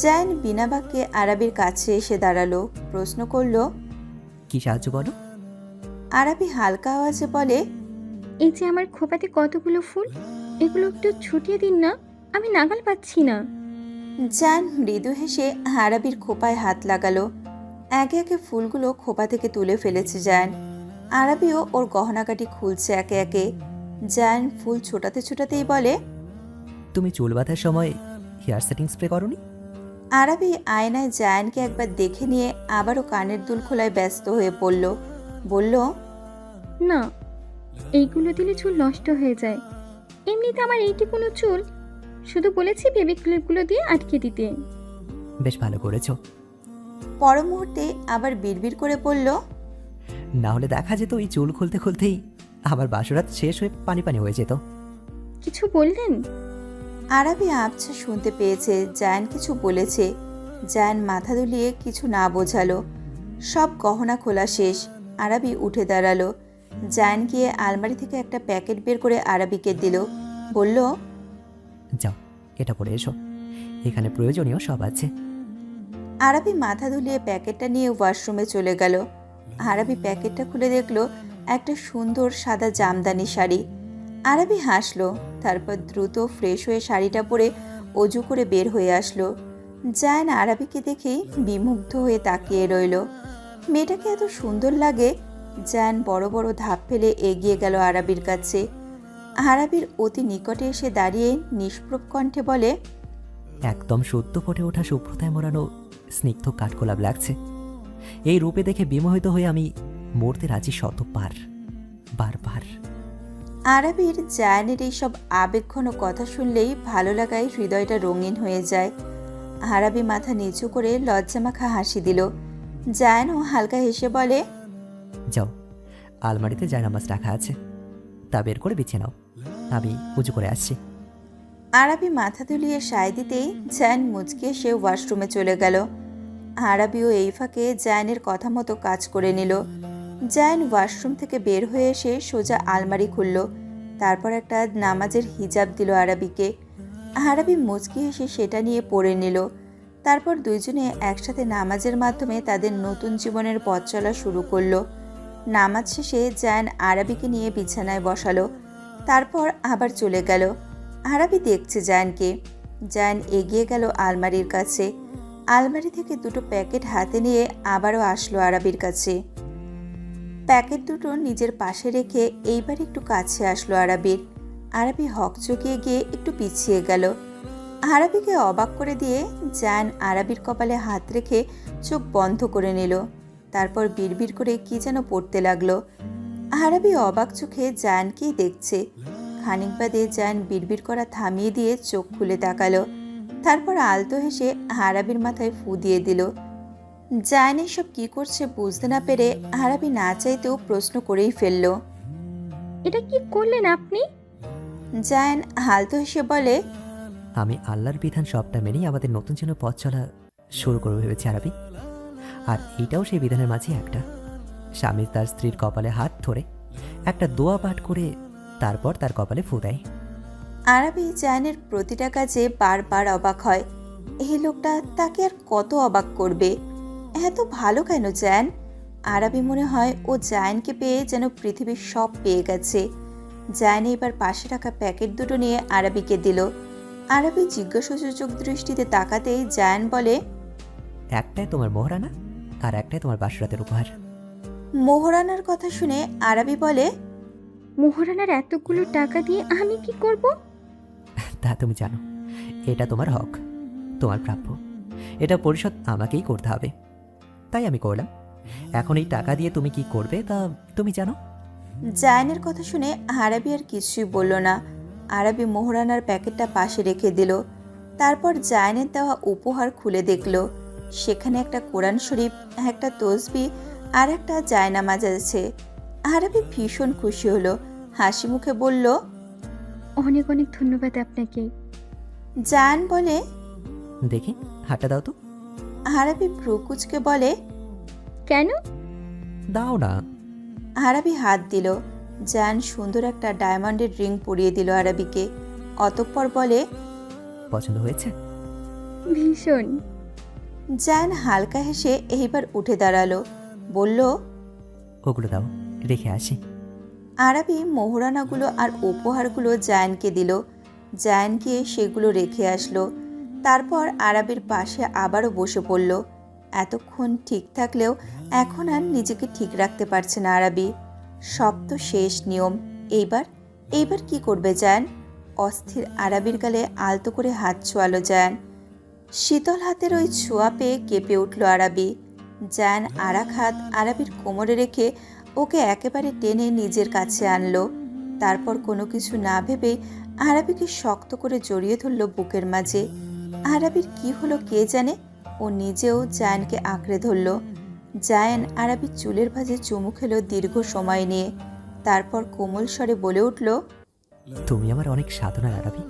জায়ান বিনা বাক্যে আরাবির কাছে এসে দাঁড়ালো। প্রশ্ন করলো, কি সাহায্য বলো? আরাবি হালকা আওয়াজে বলে, এই যে আমার খোপাতে কতগুলো ফুল, এগুলো একটু ছুটিয়ে দিন না, আমি নাগাল পাচ্ছি না। জায়ান মৃদু হেসে আরাবির খোপায় হাত লাগালো। একে একে ফুলগুলো খোপা থেকে তুলে ফেলেছে জায়ান। আরাবিও ওর গহনাগাটি খুলছে একে একে। জায়ান ফুল ছোটাতে ছোটাতেই বলে, তুমি চুল বাঁধার সময় হেয়ার সেটিং স্প্রে করোনি? আরাবি আয়নায় জায়ানকে একবার দেখে নিয়ে আবারও কানের দুল খোলায় ব্যস্ত হয়ে পড়ল। বলল, না, এইগুলো দিলে চুল নষ্ট হয়ে যায়। এমনিতে আমার এইটুকুনো চুল, শুধু বলেছি বেবি ক্লিপগুলো দিয়ে আটকে দিতে। বেশ ভালো করেছো। পর মুহূর্তে আবার বিড়বিড় করে বলল, না হলে দেখা যেত এই চুল খুলতে খুলতেই আমার বাসরাত শেষ হয়ে পানি পানি হয়ে যেত। কিছু বললেন? আরাবি আবছা শুনতে পেয়েছে জায়ান কিছু বলেছে। জায়ান মাথা দুলিয়ে কিছু না বোঝালো। সব গহনা খোলা শেষ। আরাবি উঠে দাঁড়ালো। জায়ান গিয়ে আলমারি থেকে একটা প্যাকেট বের করে আরাবিকে দিল। বলল, যাও, এটা পরে এসো, এখানে প্রয়োজনীয় সব আছে। আরাবি মাথা দুলিয়ে প্যাকেটটা নিয়ে ওয়াশরুমে চলে গেল। আরাবি প্যাকেটটা খুলে দেখলো একটা সুন্দর সাদা জামদানি শাড়ি। আরাবি হাসলো। তারপর দ্রুত ফ্রেশ হয়ে শাড়িটা পরে অজু করে বের হয়ে আসলো। জায়ান আরাবিকে দেখেই বিমুগ্ধ হয়ে তাকিয়ে রইল। মেয়েটাকে এত সুন্দর লাগে। জায়ান বড় বড় ধাপ ফেলে এগিয়ে গেল আরাবির কাছে। আরাবির অতি নিকটে এসে দাঁড়িয়ে নিষ্প্রভ কণ্ঠে বলে, একদম সদ্য ফুটে ওঠা শুভ্রতায় মোড়ানো স্নিগ্ধ কাঠগোলাপ লাগছে। এই রূপে দেখে বিমোহিত হয়ে আমি মরতে রাজি শতবার, বারবার। আরাবির জায়ানের এইসব আবেগঘন কথা শুনলেই ভালো লাগায় হৃদয়টা রঙিন হয়ে যায়। আরাবি মাথা নিচু করে লজ্জামাখা হাসি দিল। জায়ানও হালকা হেসে বলে, যাও, আলমারিতে জায়নামাজ রাখা আছে, তা বের করে বিছিয়ে নাও, আমি উজু করে আসছি। আরাবি মাথা দুলিয়ে সায় দিতেই জায়ান মুচকে সে ওয়াশরুমে চলে গেল। আরাবিও এই ফাঁকে জায়ানের কথা মতো কাজ করে নিল। জায়ান ওয়াশরুম থেকে বের হয়ে এসে সোজা আলমারি খুলল। তারপর একটা নামাজের হিজাব দিল আরাবিকে। আরাবি মুচকি হেসে সেটা নিয়ে পরে নিল। তারপর দুইজনে একসাথে নামাজের মাধ্যমে তাদের নতুন জীবনের পথ চলা শুরু করলো। নামাজ শেষে জায়ান আরাবিকে নিয়ে বিছানায় বসালো। তারপর আবার চলে গেল। আরাবি দেখছে জায়ানকে। জায়ান এগিয়ে গেল আলমারির কাছে। আলমারি থেকে দুটো প্যাকেট হাতে নিয়ে আবারও আসলো আরাবির কাছে। প্যাকেট দুটো নিজের পাশে রেখে এইবার একটু কাছে আসলো আরাবির। আরাবি হকচকিয়ে গিয়ে একটু পিছিয়ে গেল। আরাবিকে অবাক করে দিয়ে জায়ান আরাবির কপালে হাত রেখে চোখ বন্ধ করে নিল। তারপর বিড়বিড় করে কি যেন পড়তে লাগলো। আরাবি অবাক চোখে জায়ানকেই দেখছে। খানিক বাদে জায়ান বিড়বিড় করা থামিয়ে দিয়ে চোখ খুলে তাকালো। তারপর আলতো হেসে আরাবির মাথায় ফু দিয়ে দিল। জায়ান এসব কি করছে বুঝতে না পেরে আরাবি না চাইতেও প্রশ্ন করেই ফেলল, এটা কি করলেন আপনি? জায়ান হালতো হেসে বলে, আমি আল্লাহর বিধান সবটা মেনেই আমাদের নতুন যেন পথ চলা শুরু করবো ভেবেছি আরবি। আর এইটাও সেই বিধানের মাঝে একটা। স্বামী তার স্ত্রীর কপালে হাত ধরে একটা দোয়া পাঠ করে তারপর তার কপালে ফু দেয়। আরবি জায়ানের প্রতিটা কাজে বারবার অবাক হয়। এই লোকটা তাকে আর কত অবাক করবে? এত ভালো কেন জায়ান? আরবি মনে হয় ও জায়ানকে পেয়ে যেন পৃথিবীর সব পেয়ে গেছে। জায়ান এবার পাশে রাখা প্যাকেট দুটো নিয়ে আরবিকে দিল। আরবি জিজ্ঞাসাসূচক দৃষ্টিতে তাকাতেই জায়ান বলে, একটাই তোমার মোহরানা আর একটাই তোমার বাসরাতের উপহার। মোহরানার কথা শুনে আরবি বলে, মোহরানার এতগুলো টাকা দিয়ে আমি কি করব? তা তুমি জানো, এটা তোমার হক, তোমার প্রাপ্য। এটা পরিশোধ আমাকেই করতে হবে, তাই আমি করলাম। এখন এই টাকা দিয়ে তুমি কি করবে তা তুমি জানো। জায়ানের কথা শুনে আরবি আর কিছুই বলল না। আরবি মোহরানার প্যাকেটটা পাশে রেখে দিল। তারপর জায়ানের দেওয়া উপহার খুলে দেখল। সেখানে একটা কোরআন শরীফ, একটা তসবি আর একটা জায়নামাজ আছে। আরবি ভীষণ খুশি হলো, হাসি মুখে বলল, অনেক অনেক ধন্যবাদ আপনাকে। জায়ান বলে, দেখি হাতটা দাও তো। আরবি ভ্রুকুচকে বলে, কেন? দাও না। আরবি হাত দিল। জায়ান সুন্দর একটা ডায়মন্ডের রিং পরিয়ে দিল আরবিকে। অতঃপর বলে, পছন্দ হয়েছে? ভীষণ। জায়ান হালকা হেসে এইবার উঠে দাঁড়ালো, বলল, ওগুলো দাও, রেখে আসি। আরবি মোহরানাগুলো আর উপহারগুলো জায়ানকে দিল। জায়ান গিয়ে সেগুলো রেখে আসলো। তারপর আরবির পাশে আবারও বসে পড়ল। এতক্ষণ ঠিক থাকলেও এখন আর নিজেকে ঠিক রাখতে পারছে না আরবি। সব তো শেষ নিয়ম। এইবার কি করবে জায়ান? অস্থির আরবির গালে আলতো করে হাত ছোঁয়ালো জায়ান। শীতল হাতের ওই ছোঁয়া পেয়ে কেঁপে উঠল আরবি। জায়ান আরাক হাত আরবির কোমরে রেখে ওকে একেবারে টেনে নিজের কাছে আনলো। তারপর কোনো কিছু না ভেবে আরবিকে শক্ত করে জড়িয়ে ধরল বুকের মাঝে। আরবির কি হলো কে জানে, ও নিজেও জায়ানকে আঁকড়ে ধরল। জায়ান আরবির চুলের ভাঁজে চুমু খেলো দীর্ঘ সময় নিয়ে। তারপর কোমল স্বরে বলে উঠল, তুমি আমার অনেক সাধনার আরবি,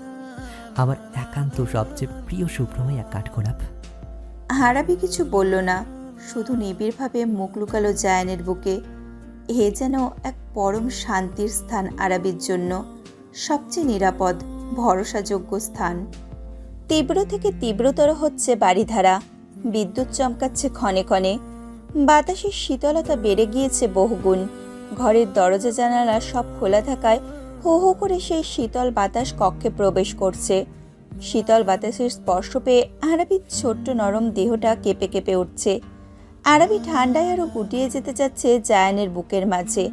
আমার একান্ত সবচেয়ে প্রিয় শুভ্রময় এক কাঠগোলাপ। আরবি কিছু বলল না, শুধু নিবিড়ভাবে মুখ লুকালো জায়ানের বুকে। এ যেন এক পরম শান্তির স্থান আরবির জন্য, সবচেয়ে নিরাপদ, ভরসাযোগ্য স্থান। তীব্র থেকে তীব্রতর হচ্ছে বাড়িধারা। বিদ্যুৎ চমকাচ্ছে ক্ষণে ক্ষণে। বাতাসের শীতলতা বেড়ে গিয়েছে বহুগুণ। ঘরের দরজা জানালা সব খোলা থাকায় হো হো করে সেই শীতল বাতাস কক্ষে প্রবেশ করছে। শীতল বাতাসের স্পর্শ পেয়ে আরবির ছোট্ট নরম দেহটা কেঁপে কেঁপে উঠছে। আরবি ঠান্ডায় আরও গুটিয়ে যেতে চাচ্ছে জায়ানের বুকের মাঝে।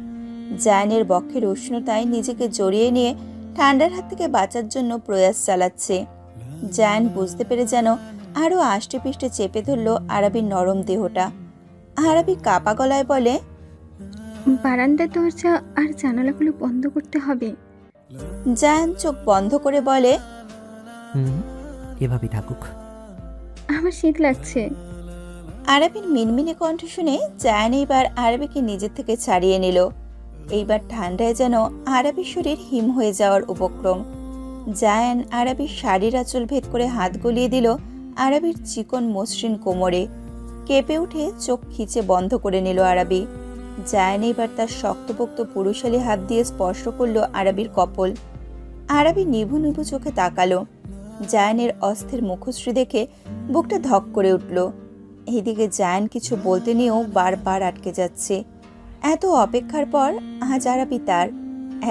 জায়ানের বক্ষের উষ্ণতায় নিজেকে জড়িয়ে নিয়ে ঠান্ডার হাত থেকে বাঁচার জন্য প্রয়াস চালাচ্ছে। জায়ান বুঝতে পেরে যেন আরও আষ্টে পিষ্টে চেপে ধরল আরবির নরম দেহটা। আরবি কাপা গলায় বলে, বারান্দার দরজা আর জানালাগুলো বন্ধ করতে হবে। জায়ান চোখ বন্ধ করে বলে, এভাবেই থাকুক। আমার শীত লাগছে। আরবির মিনমিনে কণ্ঠ শুনে জায়ান এইবার আরবিকে নিজের থেকে ছাড়িয়ে নিল। এইবার ঠান্ডায় যেন আরবির শরীর হিম হয়ে যাওয়ার উপক্রম। জায়ান আরবির শাড়ির আঁচল ভেদ করে হাত গলিয়ে দিল আরবির চিকন মসৃণ কোমরে। কেঁপে উঠে চোখ খিচে বন্ধ করে নিল আরবি। জায়ান এবার তার শক্তপোক্ত পুরুষালী হাত দিয়ে স্পর্শ করল আরবির কপল। আরবি নিভু নিভু চোখে তাকালো। জায়ানের অস্থির মুখশ্রী দেখে বুকটা ধক করে উঠল। এইদিকে জায়ান কিছু বলতে নিয়েও বারবার আটকে যাচ্ছে। এত অপেক্ষার পর আজ আরবি তার,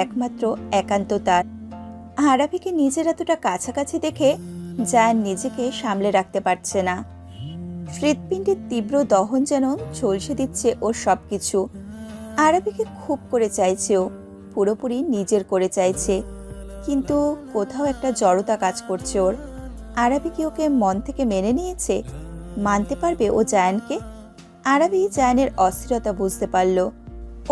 একমাত্র একান্ত তার। আরবিকে নিজের এতটা কাছাকাছি দেখে জায়ান নিজেকে সামলে রাখতে পারছে না। হৃৎপিণ্ডের তীব্র দহন যেন ঝলসে দিচ্ছে ওর সবকিছু। আরবিকে খুব করে চাইছে, ও পুরোপুরি নিজের করে চাইছে, কিন্তু কোথাও একটা জড়তা কাজ করছে ওর। আরবি কি ওকে মন থেকে মেনে নিয়েছে? মানতে পারবে ও জায়ানকে? আরবি জায়ানের অস্থিরতা বুঝতে পারল।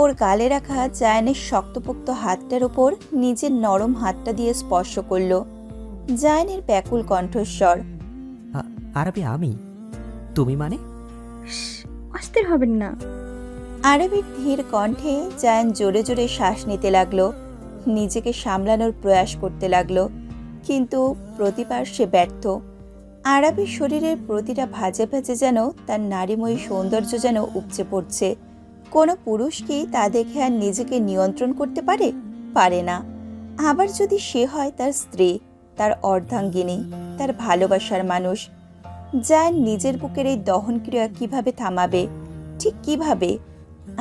ওর গালে রাখা জায়ানের শক্তপোক্ত হাতটার উপর নিজের নরম হাতটা দিয়ে স্পর্শ করল। জায়ানের ব্যাকুল কণ্ঠস্বর, আরবি আমি? তুমি মানে? অস্থির হবেন না। আরবির ধীর কণ্ঠে জায়ান জোরে জোরে শ্বাস নিতে লাগলো। নিজেকে সামলানোর প্রয়াস করতে লাগলো, কিন্তু প্রতিবার সে ব্যর্থ। আরাবির শরীরের প্রতিটা ভাঁজে ভাঁজে যেন তার নারীময়ী সৌন্দর্য যেন উপচে পড়ছে। কোনো পুরুষ কি তা দেখে আর নিজেকে নিয়ন্ত্রণ করতে পারে? পারে না। আবার যদি সে হয় তার স্ত্রী, তার অর্ধাঙ্গিনী, তার ভালোবাসার মানুষ, জায়ান নিজের বুকের এই দহনক্রিয়া কিভাবে থামাবে? ঠিক কিভাবে?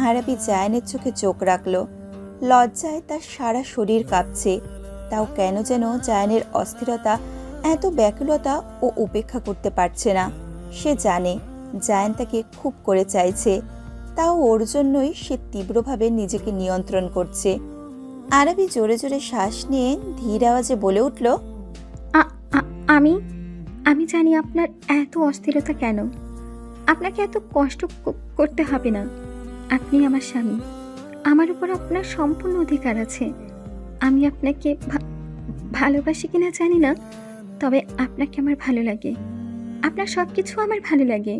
আরাবি জায়ানের চোখে চোখ রাখল। লজ্জায় তার সারা শরীর কাঁপছে। তাও কেন যেন জায়ানের অস্থিরতা, এত ব্যাকুলতা ও উপেক্ষা করতে পারছে না। সে জানে জায়ান তাকে খুব করে চাইছে, তাও ওর জন্যই সে তীব্রভাবে নিজেকে নিয়ন্ত্রণ করছে। আরাবি জোরে জোরে শ্বাস নিয়ে ধীর আওয়াজে বলে উঠল, আমি আমি জানি আপনার এত অস্থিরতা কেন। আপনাকে এত কষ্ট করতে হবে না। আপনি আমার স্বামী, আমার উপর আপনার সম্পূর্ণ অধিকার আছে। আমি আপনাকে ভালোবাসি কিনা জানি না, তবে আপনাকে আমার ভালো লাগে। আপনার সব কিছু আমার ভালো লাগে।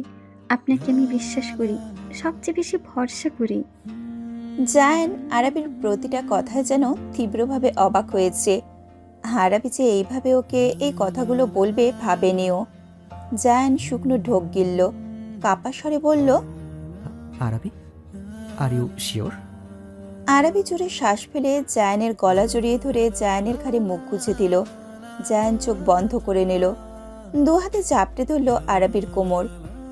আপনাকে আমি বিশ্বাস করি, সবচেয়ে বেশি ভরসা করি। জায়ান আরাবির প্রতিটা কথায় যেন তীব্রভাবে অবাক হয়েছে। আরাবি যে এইভাবে ওকে এই কথাগুলো বলবে ভাবেনিও। জায়ান শুকনো ঢোক গিলল, কাপা স্বরে বলল, Arabi, are you sure? Arabi জোরে শ্বাস ফেলে জায়ানের গলা জড়িয়ে ধরে জায়ানের ঘাড়ে মুখ গুজে দিল। জায়ান চোখ বন্ধ করে নিল, দু হাতে চাপটে ধরল আরাবির কোমর।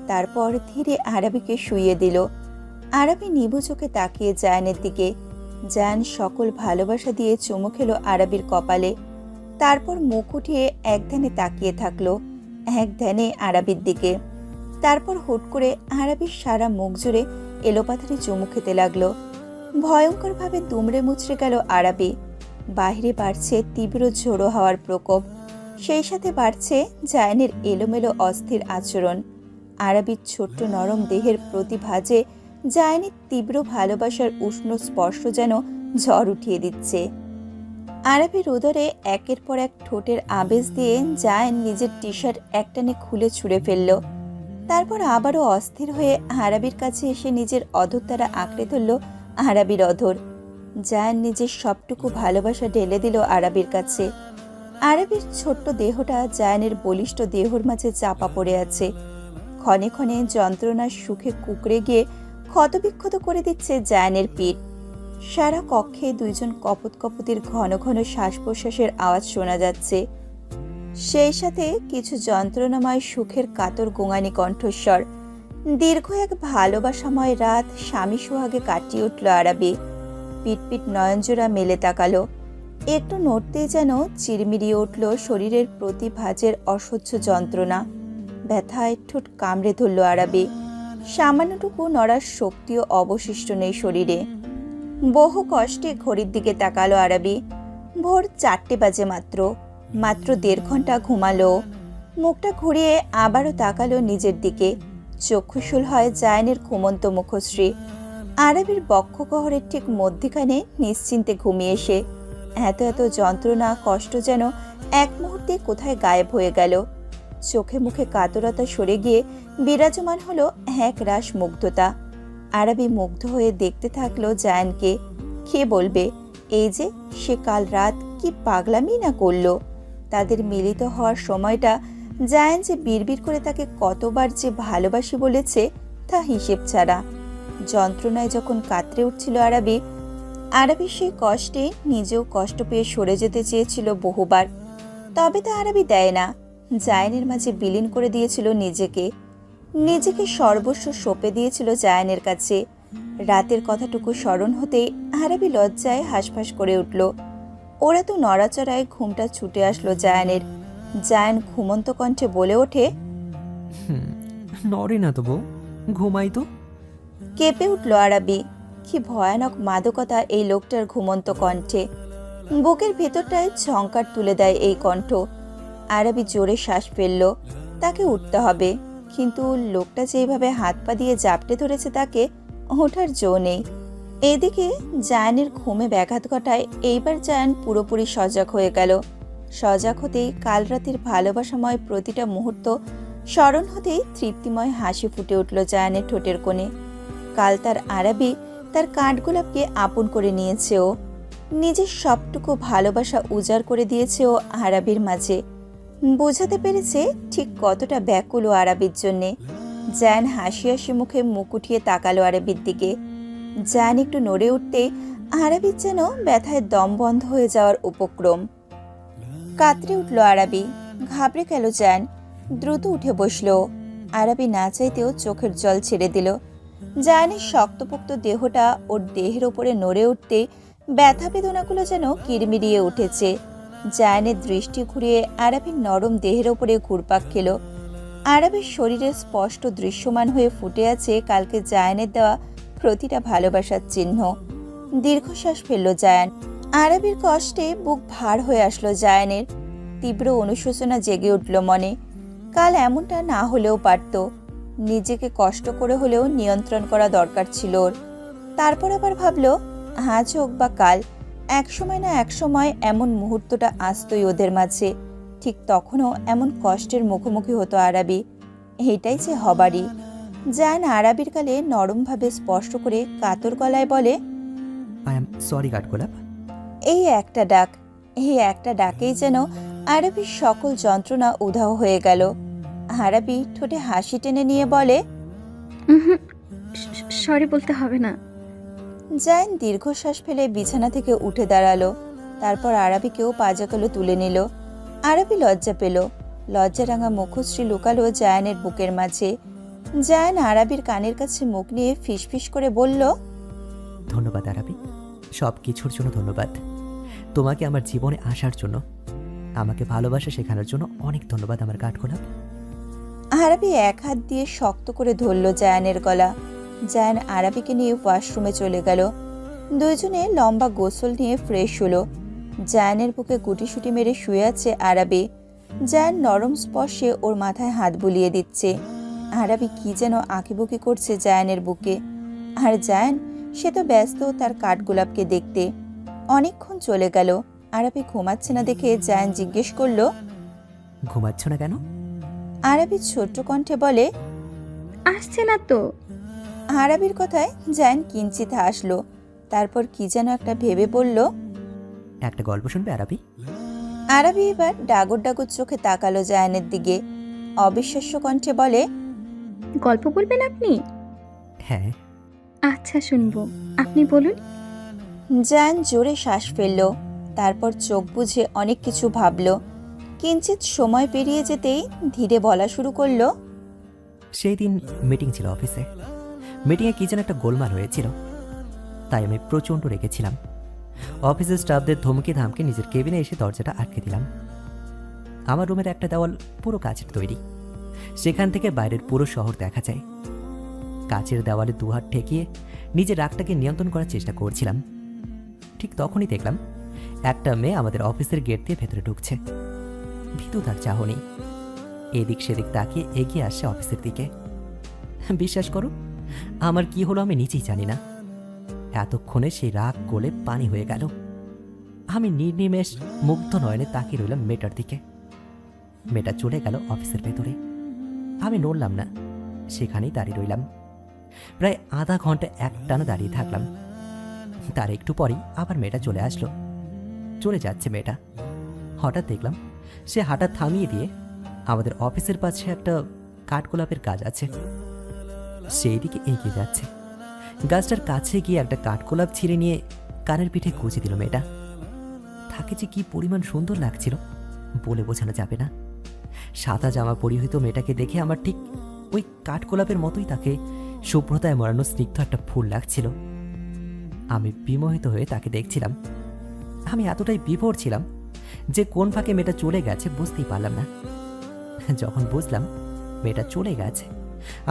তারপর ধীরে আরাবিকে শুইয়ে দিল। আরাবি নিভু চোখে তাকিয়ে জায়ানের দিকে। জায়ান সকল ভালোবাসা দিয়ে চুমু খেলো আরাবির কপালে। তারপর মুখ উঠিয়ে এক ধ্যানে তাকিয়ে থাকলো, এক ধ্যানে আরাবির দিকে। তারপর হুট করে আরাবির সারা মুখ জুড়ে এলোপাথারি চুমু খেতে লাগলো। ভয়ঙ্করভাবে দুমড়ে মুচড়ে গেল আরাবি। বাহিরে বাড়ছে তীব্র ঝোড়ো হাওয়ার প্রকোপ, সেই সাথে বাড়ছে জায়ানের এলোমেলো অস্থির আচরণ। আরাবির ছোট্ট নরম দেহের প্রতি ভাঁজে জায়ানের তীব্র ভালোবাসার উষ্ণ স্পর্শ যেন ঝড় উঠিয়ে দিচ্ছে। আরাবির উদরে একের পর এক ঠোঁটের আবেশ দিয়ে জায়ান নিজের টি শার্ট একটানে খুলে ছুঁড়ে ফেলল। তারপর আবারও অস্থির হয়ে আরাবির কাছে এসে নিজের অধর দ্বারা আঁকড়ে ধরল আরাবির অধর। জায়ান নিজের সবটুকু ভালোবাসা ঢেলে দিল আরাবির কাছে। আরাবির ছোট্ট দেহটা জায়ানের বলিষ্ঠ দেহর মাঝে চাপা পড়ে আছে। ক্ষণে ক্ষণে যন্ত্রণার সুখে কুকড়ে গিয়ে ক্ষতবিক্ষত করে দিচ্ছে জায়ানের পিঠ। সারা কক্ষে দুইজন কপত কপতির ঘন ঘন শ্বাস প্রশ্বাসের আওয়াজ শোনা যাচ্ছে, সেই সাথে কিছু যন্ত্রণাময় সুখের কাতর গোঙানি কণ্ঠস্বর। দীর্ঘ এক ভালোবাসাময় রাত স্বামী সোহাগে কাটিয়ে উঠল আরাবি। পিটপিট নয়নজোড়া মেলে তাকালো। একটু নড়তেই যেন চিরমিরিয়ে উঠল শরীরের প্রতি ভাঁজের অসহ্য যন্ত্রণা। ব্যথায় ঠোঁট কামড়ে ধরল আরাবি। সামান্যটুকু নড়ার শক্তিও অবশিষ্ট নেই শরীরে। বহু কষ্টে ঘড়ির দিকে তাকালো আরাবি। ভোর 4টে বাজে মাত্র। মাত্র 1.5 ঘন্টা ঘুমালো। মুখটা ঘুরিয়ে আবারও তাকালো নিজের দিকে। চক্ষুশূল হয় জায়ানের ঘুমন্ত মুখশ্রী। আরাবির বক্ষগহ্বরের ঠিক মধ্যখানে নিশ্চিন্তে ঘুমিয়ে সে। এত এত যন্ত্রণা কষ্ট যেন এক মুহূর্তে কোথায় গায়েব হয়ে গেল। চোখে মুখে কাতরতা সরে গিয়ে বিরাজমান হলো এক রাস মুগ্ধতা। আরাবি মুগ্ধ হয়ে দেখতে থাকলো জায়ানকে। কে বলবে এই যে সে কাল রাত কি পাগলামি না করলো। তাদের মিলিত হওয়ার সময়টা জায়ান যে বিড়বিড় করে তাকে কতবার যে ভালোবাসি বলেছে তা হিসেব ছাড়া। যন্ত্রণায় যখন কাতরে উঠছিল আরাবি সেই কষ্টে নিজেও কষ্ট পেয়ে সরে যেতে চেয়েছিল বহুবার, তবে তা আরাবি দেয় না। জায়ানের মাঝে বিলীন করে দিয়েছিল নিজেকে সর্বস্ব সঁপে দিয়েছিল জায়ানের কাছে। রাতের কথাটুকু স্মরণ হতেই আরাবি লজ্জায় হাঁসফাঁস করে উঠল। ওরা তো নড়াচড়ায় ঘুমটা ছুটে আসলো জায়ানের। জায়ান ঘুমন্ত কণ্ঠে বলে ওঠে, নড়ে না তো বউ, ঘুমাই তো। কেঁপে উঠল আরাবি। কি ভয়ানক মাদকতা এই লোকটার ঘুমন্ত কণ্ঠে। বুকের ভেতরটায় ঝংকার তুলে দেয় এই কণ্ঠ। আরাবি জোরে শ্বাস ফেলল। তাকে উঠতে হবে, কিন্তু লোকটা যেভাবে হাত পা দিয়ে জাপটে ধরেছে তাকে ওঠার জো নেই। এদিকে জায়ানের ঘুমে ব্যাঘাত ঘটায় এইবার জায়ান পুরোপুরি সজাগ হয়ে গেল। সজাগ হতেই কাল রাতের ভালোবাসাময় প্রতিটা মুহূর্ত স্মরণ হতেই তৃপ্তিময় হাসি ফুটে উঠল জায়ানের ঠোঁটের কোণে। কাল তার আরাবি তার কাঠগোলাপকে আপন করে নিয়েছে ও। নিজের সবটুকু ভালোবাসা উজাড় করে দিয়েছে ও আরাবির মাঝে। বোঝাতে পেরেছে ঠিক কতটা ব্যাকুল ও আরাবির জন্যে। জায়ান হাসি হাসি মুখে মুখ উঠিয়ে তাকালো আরাবির দিকে। জায়ান একটু নড়ে উঠতে আরাবির যেন ব্যথায় দম বন্ধ হয়ে যাওয়ার উপক্রম। কাতরে উঠল আরাবি, ঘাবড়ে গেল জায়ান, দ্রুত উঠে বসলো। আরাবি না চাইতেও চোখের জল ছেড়ে দিল। জায়ানের শক্তপোক্ত দেহটা ওর দেহের ওপরে নড়ে উঠতে ব্যথা বেদনাগুলো যেন কিরমিরিয়ে উঠেছে। জায়ানের দৃষ্টি ঘুরিয়ে আরাবির নরম দেহের ওপরে ঘুরপাক খেল। আরাবির শরীরে স্পষ্ট দৃশ্যমান হয়ে ফুটে আছে কালকে জায়ানের দেওয়া প্রতিটা ভালোবাসার চিহ্ন। দীর্ঘশ্বাস ফেলল জায়ান। আরাবির কষ্টে বুক ভার হয়ে আসলো জায়ানের। তীব্র অনুশোচনা জেগে উঠল মনে। কাল এমনটা না হলেও পারত। নিজেকে কষ্ট করে হলেও নিয়ন্ত্রণ করা দরকার ছিল ওর। তারপর আবার ভাবল, আজ হোক বা কাল, একসময় না একসময় এমন মুহূর্তটা আসতই ওদের মাঝে। ঠিক তখনও এমন কষ্টের মুখোমুখি হতো আরাবি। এইটাই যে হবারই। জায়ান আরাবির গালে নরমভাবে স্পর্শ করে কাতর গলায় বলে, আই এম সরি কাঠগোলাপ। এই একটা ডাক, এই একটা ডাকেই যেন আরাবির সকল যন্ত্রণা উধাও হয়ে গেল। আরাবি ঠোঁটে হাসি টেনে নিয়ে বলে, সরি বলতে হবে না। জায়ান দীর্ঘশ্বাস ফেলে বিছানা থেকে উঠে দাঁড়ালো। তারপর আরাবিকেও পাজাকালো তুলে নিল। আরাবি লজ্জা পেল। লজ্জারাঙা মুখশ্রী লুকালো জায়ানের বুকের মাঝে। জায়ান আরাবির কানের কাছে মুখ নিয়ে ফিসফিস করে বলল, ধন্যবাদ আরাবি, সব কিছুর জন্য ধন্যবাদ। তোমাকে আমার জীবনে আসার জন্য, আমাকে ভালোবাসা শেখানোর জন্য অনেক ধন্যবাদ আমার কাঠগোলাপ। আরাবি এক হাত দিয়ে শক্ত করে ধরল জায়ানের গলা। জায়ান আরাবিকে নিয়ে ওয়াশরুমে চলে গেল। দুইজনে লম্বা গোসল নিয়ে ফ্রেশ হলো। জায়ানের বুকে গুটিসুটি মেরে শুয়ে আছে আরাবি। জায়ান নরম স্পর্শে ওর মাথায় হাত বুলিয়ে দিচ্ছে। আরাবি কি যেন আঁকিবুকি করছে জায়ানের বুকে। আর জায়ান, সে তো ব্যস্ত তার কাঠগোলাপকে দেখতে। অনেকক্ষণ চলে গেল। আরাবি ঘুমাচ্ছে না দেখে জায়ান জিজ্ঞেস করলো, ঘুমাচ্ছ না কেন? আরাবি ছোট্ট কণ্ঠে বলে, আসছে না তো। আরাবির কথায় জায়ান কিঞ্চিত হাসলো। তারপর কি যেন একটা ভেবে বলল, একটা গল্প শুনবে আরাবি? আরাবি এবার ডাগর ডাগর চোখে তাকালো জায়ানের দিকে। অবিশ্বাস্য কণ্ঠে বলে, গল্প বলবেন আপনি? হ্যাঁ। আচ্ছা, শুনবো, আপনি বলুন। জায়ান জোরে শ্বাস ফেলল। তারপর চোখ বুজে অনেক কিছু ভাবল। কিঞ্চিত সময় পেরিয়ে যেতেই ধীরে বলা শুরু করলো, সেই দিন মিটিং ছিল অফিসে। মিটিংয়ে কি যেন একটা গোলমাল হয়েছিল, তাই আমি প্রচণ্ড রেগেছিলাম। অফিসের স্টাফদের ধমকে ধামকে নিজের কেবিনে এসে দরজাটা আটকে দিলাম। আমার রুমের একটা দেওয়াল পুরো কাচের তৈরি, সেখান থেকে বাইরের পুরো শহর দেখা যায়। কাচের দেওয়ালে দুহাত ঠেকিয়ে নিজের রাগটাকে নিয়ন্ত্রণ করার চেষ্টা করছিলাম। ঠিক তখনই দেখলাম একটা মেয়ে আমাদের অফিসের গেট দিয়ে ভেতরে ঢুকছে। ভীতু তার চাহনি। এদিক সেদিক তাকিয়ে এগিয়ে আসছে অফিসের দিকে। বিশ্বাস করো, আমার কি হলো আমি নিজেই জানি না। এতক্ষণে সেই রাগ গলে পানি হয়ে গেল। আমি নির্নিমেষ মুগ্ধ নয়নে তাকিয়ে রইলাম মেয়েটার দিকে। মেয়েটা চলে গেল অফিসের ভেতরে। আমি নড়লাম না, সেখানেই দাঁড়িয়ে রইলাম। প্রায় আধা ঘন্টা একটানা দাঁড়িয়ে থাকলাম। তার একটু পরেই আবার মেয়েটা চলে আসলো। চলে যাচ্ছে মেয়েটা। হঠাৎ দেখলাম সে হাঁটা থামিয়ে দিয়ে আমাদের অফিসের পাশে একটা কাঠগোলাপের গাছ আছে, সেই দিকে এগিয়ে যাচ্ছে। গাছটার কাছে গিয়ে একটা কাঠগোলাপ ছিঁড়ে নিয়ে কানের পিঠে গুঁজে দিল মেয়েটা। তাকে যে কি পরিমাণ সুন্দর লাগছিল বলে বোঝানো যাবে না। সাদা জামা পরিহিত মেয়েটাকে দেখে আমার ঠিক ওই কাঠগোলাপের মতোই তাকে শুভ্রতায় মরানো স্নিগ্ধ একটা ফুল লাগছিল। আমি বিমোহিত হয়ে তাকে দেখছিলাম। আমি এতটাই বিভোর ছিলাম যে কোন ফাঁকে মেয়েটা চলে গেছে বুঝতেই পারলাম না। যখন বুঝলাম মেয়েটা চলে গেছে,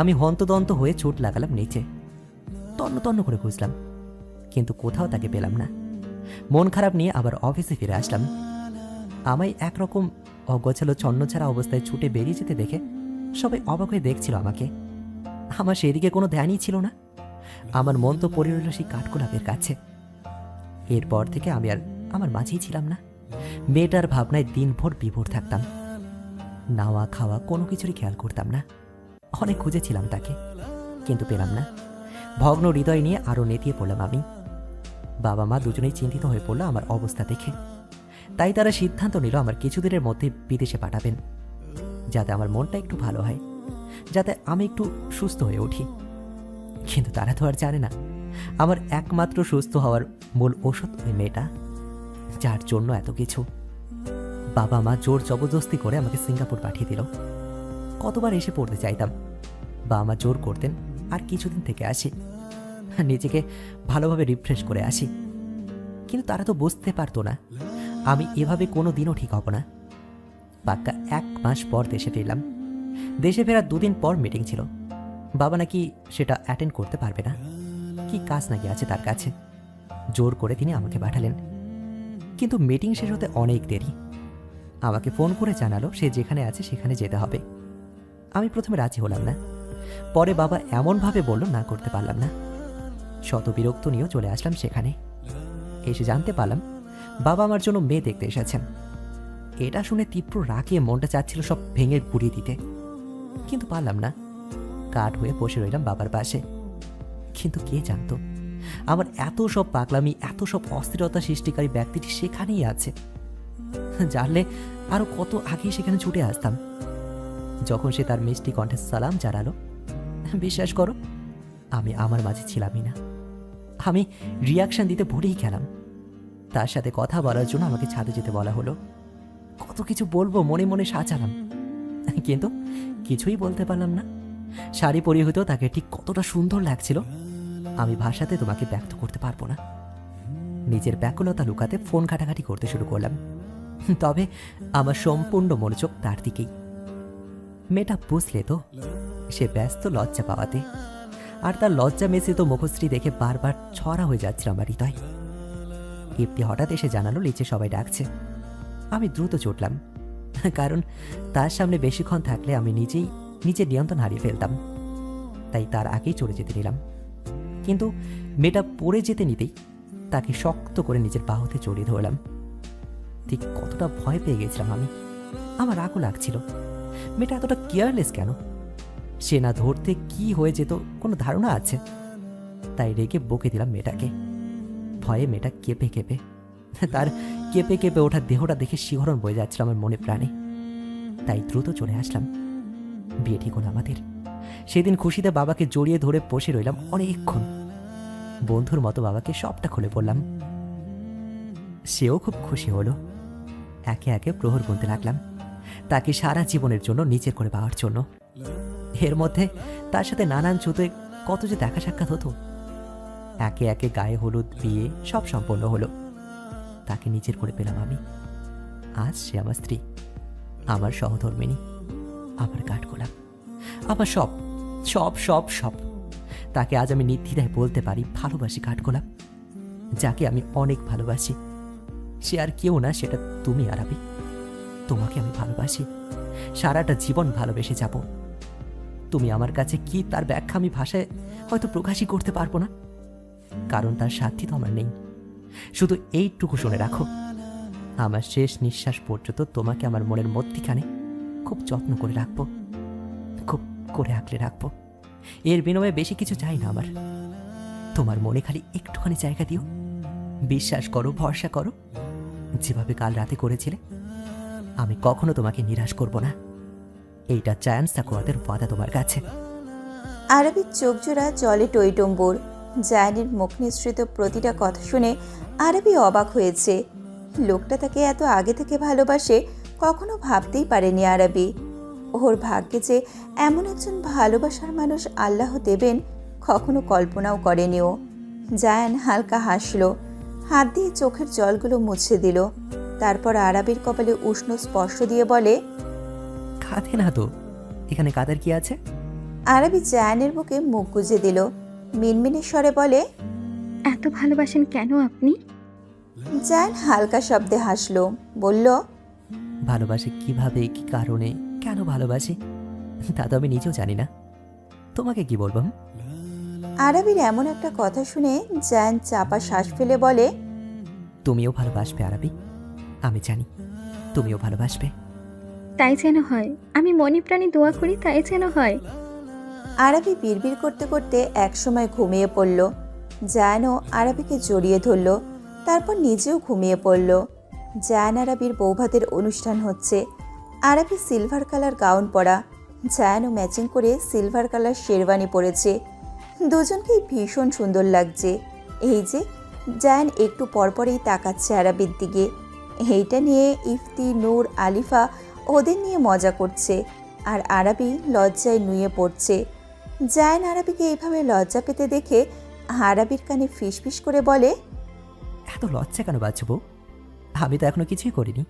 আমি হন্তদন্ত হয়ে চোট লাগালাম নিচে। তন্ন তন্ন করে খুঁজলাম, কিন্তু কোথাও তাকে পেলাম না। মন খারাপ নিয়ে আবার অফিসে ফিরে আসলাম। আমায় একরকম অগোছালো ছন্নছাড়া অবস্থায় ছুটে বেরিয়ে যেতে দেখে সবাই অবাক হয়ে দেখছিল আমাকে। আমার সেদিকে কোনো ধ্যানই ছিল না। আমার মন তো পড়ে রইল সেই কাঠগোলাপের কাছে। এরপর থেকে আমি আর আমার মাঝেই ছিলাম না। মেয়েটার ভাবনায় দিনভর বিভোর থাকতাম। নাওয়া খাওয়া কোনো কিছুরই খেয়াল করতাম না। অনেক খুঁজেছিলাম তাকে, কিন্তু পেলাম না। ভগ্ন হৃদয় নিয়ে আরও নেতিয়ে পড়লাম আমি। বাবা মা দুজনেই চিন্তিত হয়ে পড়লো আমার অবস্থা দেখে। তাই তারা সিদ্ধান্ত নিল আমার কিছুদিনের মধ্যে বিদেশে পাঠাবেন, যাতে আমার মনটা একটু ভালো হয়, যাতে আমি একটু সুস্থ হয়ে উঠি। কিন্তু তারা তো আর জানে না আমার একমাত্র সুস্থ হওয়ার মূল ওষুধ ওই মেয়েটা, যার জন্য এত কিছু। বাবা মা জোর জবরদস্তি করে আমাকে সিঙ্গাপুর পাঠিয়ে দিল। কতবার এসে পড়তে চাইতাম, বাবা মা জোর করতেন আর কিছুদিন থেকে আসি, নিজেকে ভালোভাবে রিফ্রেশ করে আসি। কিন্তু তারা তো বুঝতে পারতো না আমি এভাবে কোনো দিনও ঠিক হব না। পাক্কা 1 মাস পর দেশে ফিরলাম। দেশে ফেরার 2 দিন পর মিটিং ছিল। বাবা নাকি সেটা অ্যাটেন্ড করতে পারবে না, কি কাজ নাকি আছে তার কাছে। জোর করে তিনি আমাকে পাঠালেন। কিন্তু মিটিং শেষ হতে অনেক দেরি। আমাকে ফোন করে জানালো সে যেখানে আছে সেখানে যেতে হবে। আমি প্রথমে রাজি হলাম না, পরে বাবা এমনভাবে বলল না করতে পারলাম না। শত বিরক্ত নিয়েও চলে আসলাম সেখানে। এসে জানতে পারলাম বাবা আমার জন্য মেয়ে দেখতে এসেছেন। এটা শুনে তীব্র রাগে মনটা চাচ্ছিল সব ভেঙে গুড়িয়ে দিতে, কিন্তু পারলাম না। কাঠ হয়ে বসে রইলাম বাবার পাশে। কিন্তু কে জানতো আমার এত সব পাগলামি, এত সব অস্থিরতা সৃষ্টিকারী ব্যক্তিটি সেখানেই আছে। জানলে আরো কত আগেই সেখানে ছুটে আসতাম। যখন সে তার মিষ্টি কণ্ঠে সালাম জানালো, বিশ্বাস করো আমি আমার মাঝে ছিলামই না। আমি রিয়াকশন দিতে ভুলেই গেলাম। তার সাথে কথা বলার জন্য আমাকে ছাদে যেতে বলা হলো। কত কিছু বলবো মনে মনে সাজালাম, কিন্তু কিছুই বলতে পারলাম না। শাড়ি পরিহিত তাকে ঠিক কতটা সুন্দর লাগছিল আমি ভাষাতে তোমাকে ব্যক্ত করতে পারবো না। নিজের ব্যাকুলতা লুকাতে ফোন ঘাটাঘাটি করতে শুরু করলাম, তবে আমার সম্পূর্ণ মনোযোগ তার দিকেই। মেয়েটা বুঝলে তো সে ব্যস্ত লজ্জা পাওয়াতে, আর তার লজ্জা মিশ্রিত মুখশ্রী দেখে বারবার ছড়া হয়ে যাচ্ছিল আমার হৃদয়। ইপ্তি হঠাৎ এসে জানালো নিচে সবাই ডাকছে। আমি দ্রুত ছুটলাম, কারণ তার সামনে বেশিক্ষণ থাকলে আমি নিজের নিয়ন্ত্রণ হারিয়ে ফেলতাম। তাই তার আগেই চলে যেতে নিলাম। কিন্তু মেয়েটা পড়ে যেতে নিতেই তাকে শক্ত করে নিজের বাহুতে জড়িয়ে ধরলাম। ঠিক কতটা ভয় পেয়ে গেছিলাম আমি, আমার রাগও লাগছিল। মেয়েটা এতটা কেয়ারলেস কেন? সে না ধরতে কি হয়ে যেত কোনো ধারণা আছে? তাই রেগে বকে দিলাম মেয়েটাকে। ভয়ে মেয়েটা কেঁপে কেঁপে, তার কেঁপে কেঁপে ওঠা দেহটা দেখে শিহরণ বয়ে যাচ্ছিল আমার মনে প্রাণে। তাই দ্রুত চলে আসলাম। বিয়ে ঠিক হলো আমাদের। সেদিন খুশিতে বাবাকে জড়িয়ে ধরে বসে রইলাম অনেকক্ষণ। বন্ধুর মতো বাবাকে সবটা খুলে বললাম। সেও খুব খুশি হলো। একে একে প্রহর গুনতে লাগলাম তাকে সারা জীবনের জন্য নিজের করে পাওয়ার জন্য। এর মধ্যে তার সাথে নানান ছুতে কত যে দেখা সাক্ষাৎ হতো। একে একে গায়ে হলুদ, বিয়ে সব সম্পন্ন হলো। তাকে নিজের করে পেলাম আমি। আজ সে আমার স্ত্রী, আমার সহধর্মিণী, আমার কাঠগোলাপ, আমার সব সব সব সব। তাকে আজ আমি নির্দ্বিধায় বলতে পারি ভালোবাসি কাঠগোলাপ, যাকে আমি অনেক ভালোবাসি। সে আর কেউ না, সেটা তুমি আরাবি। তোমাকে আমি ভালোবাসি, সারাটা জীবন ভালোবেসে যাব। তুমি আমার কাছে কি তার ব্যাখ্যা আমি ভাষায় হয়তো প্রকাশই করতে পারবো না, কারণ তার সাথী তো আমার নেই। শুধু এইটুকু শুনে রাখো, আমার শেষ নিঃশ্বাস পর্যন্ত তোমাকে আমার মনের মধ্যিখানে খুব যত্ন করে রাখবো, খুব করে আঁকলে রাখবো। এর বিনিময়ে বেশি কিছু চাই না আমার। তোমার মনে খালি একটুখানি জায়গা দিও। বিশ্বাস করো, ভরসা করো, যেভাবে কাল রাতে করেছিলে। আমি কখনো তোমাকে নিরাশ করব না। এইটা চায়ান্স তাকুয়াদের ওয়াদা তোমার কাছে। আরবির চোখ জোড়া জলে টইটম্বুর। জায়ানের মুখ নিঃসৃত প্রতিটা কথা শুনে আরবি অবাক হয়েছে। লোকটা তাকে এত আগে থেকে ভালোবাসে কখনো ভাবতেই পারেনি আরবি। ওর ভাগ্যে যে এমন একজন ভালোবাসার মানুষ আল্লাহ দেবেন কখনো কল্পনাও করেনি ও। জায়ান হালকা হাসলো, হাত দিয়ে চোখের জলগুলো মুছে দিল। তারপর আরবির কপালে উষ্ণ স্পর্শ দিয়ে বলে, কাঁদে না তো, এখানে কাদের কি আছে? আরবি জায়ানের বুকে মুখ গুজে দিল। মিনমিনে স্বরে বলে, এত ভালোবাসেন কেন আপনি? জায়ান হালকা শব্দে হাসলো, বলল, ভালোবাসি কিভাবে, কি কারণে, কেন ভালোবাসি তা তো আমি নিজেও জানি না। তোমাকে কি বলবো? আরবির এমন একটা কথা শুনে জায়ান চাপা শ্বাস ফেলে বলে, তুমিও ভালোবাসবে আরবি, আমি জানি তুমিও ভালোবাসবে। তাই যেন হয়, আমি মনে প্রাণে দোয়া করি তাই যেন হয়। আরবি বিড়বিড় করতে করতে একসময় ঘুমিয়ে পড়ল। জায়ানও আরাবিকে জড়িয়ে ধরল, তারপর নিজেও ঘুমিয়ে পড়ল। জায়ান আরাবির বৌভাতের অনুষ্ঠান হচ্ছে। আরাবি সিলভার কালার গাউন পরা, জায়ানও ম্যাচিং করে সিলভার কালার শেরওয়ানি পরেছে। দুজনকেই ভীষণ সুন্দর লাগছে। এই যে জায়ান একটু পরপরেই তাকাচ্ছে আরাবির দিকে। এইটা নিয়ে ইফতি, নূর, আলিফা ওদের নিয়ে মজা করছে, আর আরাবি লজ্জায় নুয়ে পড়ছে। জায়ান আরাবিকে এইভাবে লজ্জা পেতে দেখে আরাবির কানে ফিসফিস করে বলে, এত লজ্জা কেন বাঁচবো? আমি তো এখনো কিছুই করিনি।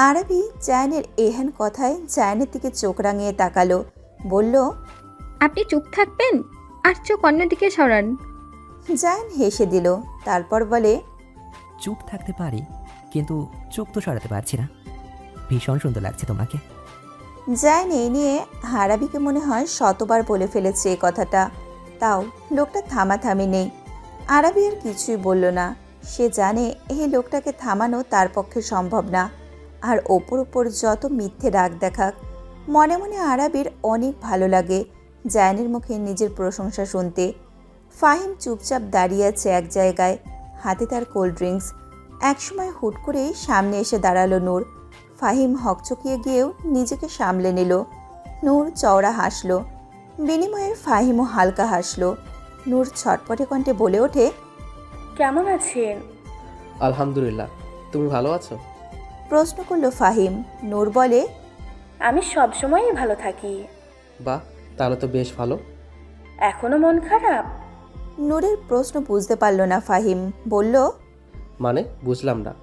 আরাবি জায়ানের এহেন কথায় জায়ানের দিকে চোখ রাঙিয়ে তাকালো, বলল, আপনি চুপ থাকবেন আর চোখ অন্যদিকে সরান। জায়ান হেসে দিল, তারপর বলে, চুপ থাকতে পারি, কিন্তু চোখ তো সরাতে পারছি না। ভীষণ সুন্দর লাগছে তোমাকে। জায়ান এই নিয়ে আরাবিকে মনে হয় শতবার বলে ফেলেছে এ কথাটা, তাও লোকটা থামাথামি নেই। আরাবি আর কিছুই বলল না। সে জানে এই লোকটাকে থামানো তার পক্ষে সম্ভব না। আর ওপর ওপর যত মিথ্যে রাগ দেখাক, মনে মনে আরাবির অনেক ভালো লাগে জায়ানের মুখে নিজের প্রশংসা শুনতে। ফাহিম চুপচাপ দাঁড়িয়ে আছে এক জায়গায়, হাতে তার কোল্ড ড্রিঙ্কস। একসময় হুট করেই সামনে এসে দাঁড়ালো নূর। ফাহিম হকচকিয়ে গিয়েও নিজেকে সামলে নিল। নূর চওড়া হাসল, বিনিময়ে ফাহিমও হালকা হাসল। নূর ছটপটে কণ্ঠে বলে ওঠে, কেমন আছেন? আলহামদুলিল্লাহ, তুমি ভালো আছো? প্রশ্ন করল ফাহিম। নূর বলে, আমি সবসময়ই ভালো থাকি। বাহ, তাহলে তো বেশ ভালো। এখনো মন খারাপ? নূরের প্রশ্ন বুঝতে পারল না ফাহিম, বলল, মানে বুঝলাম না।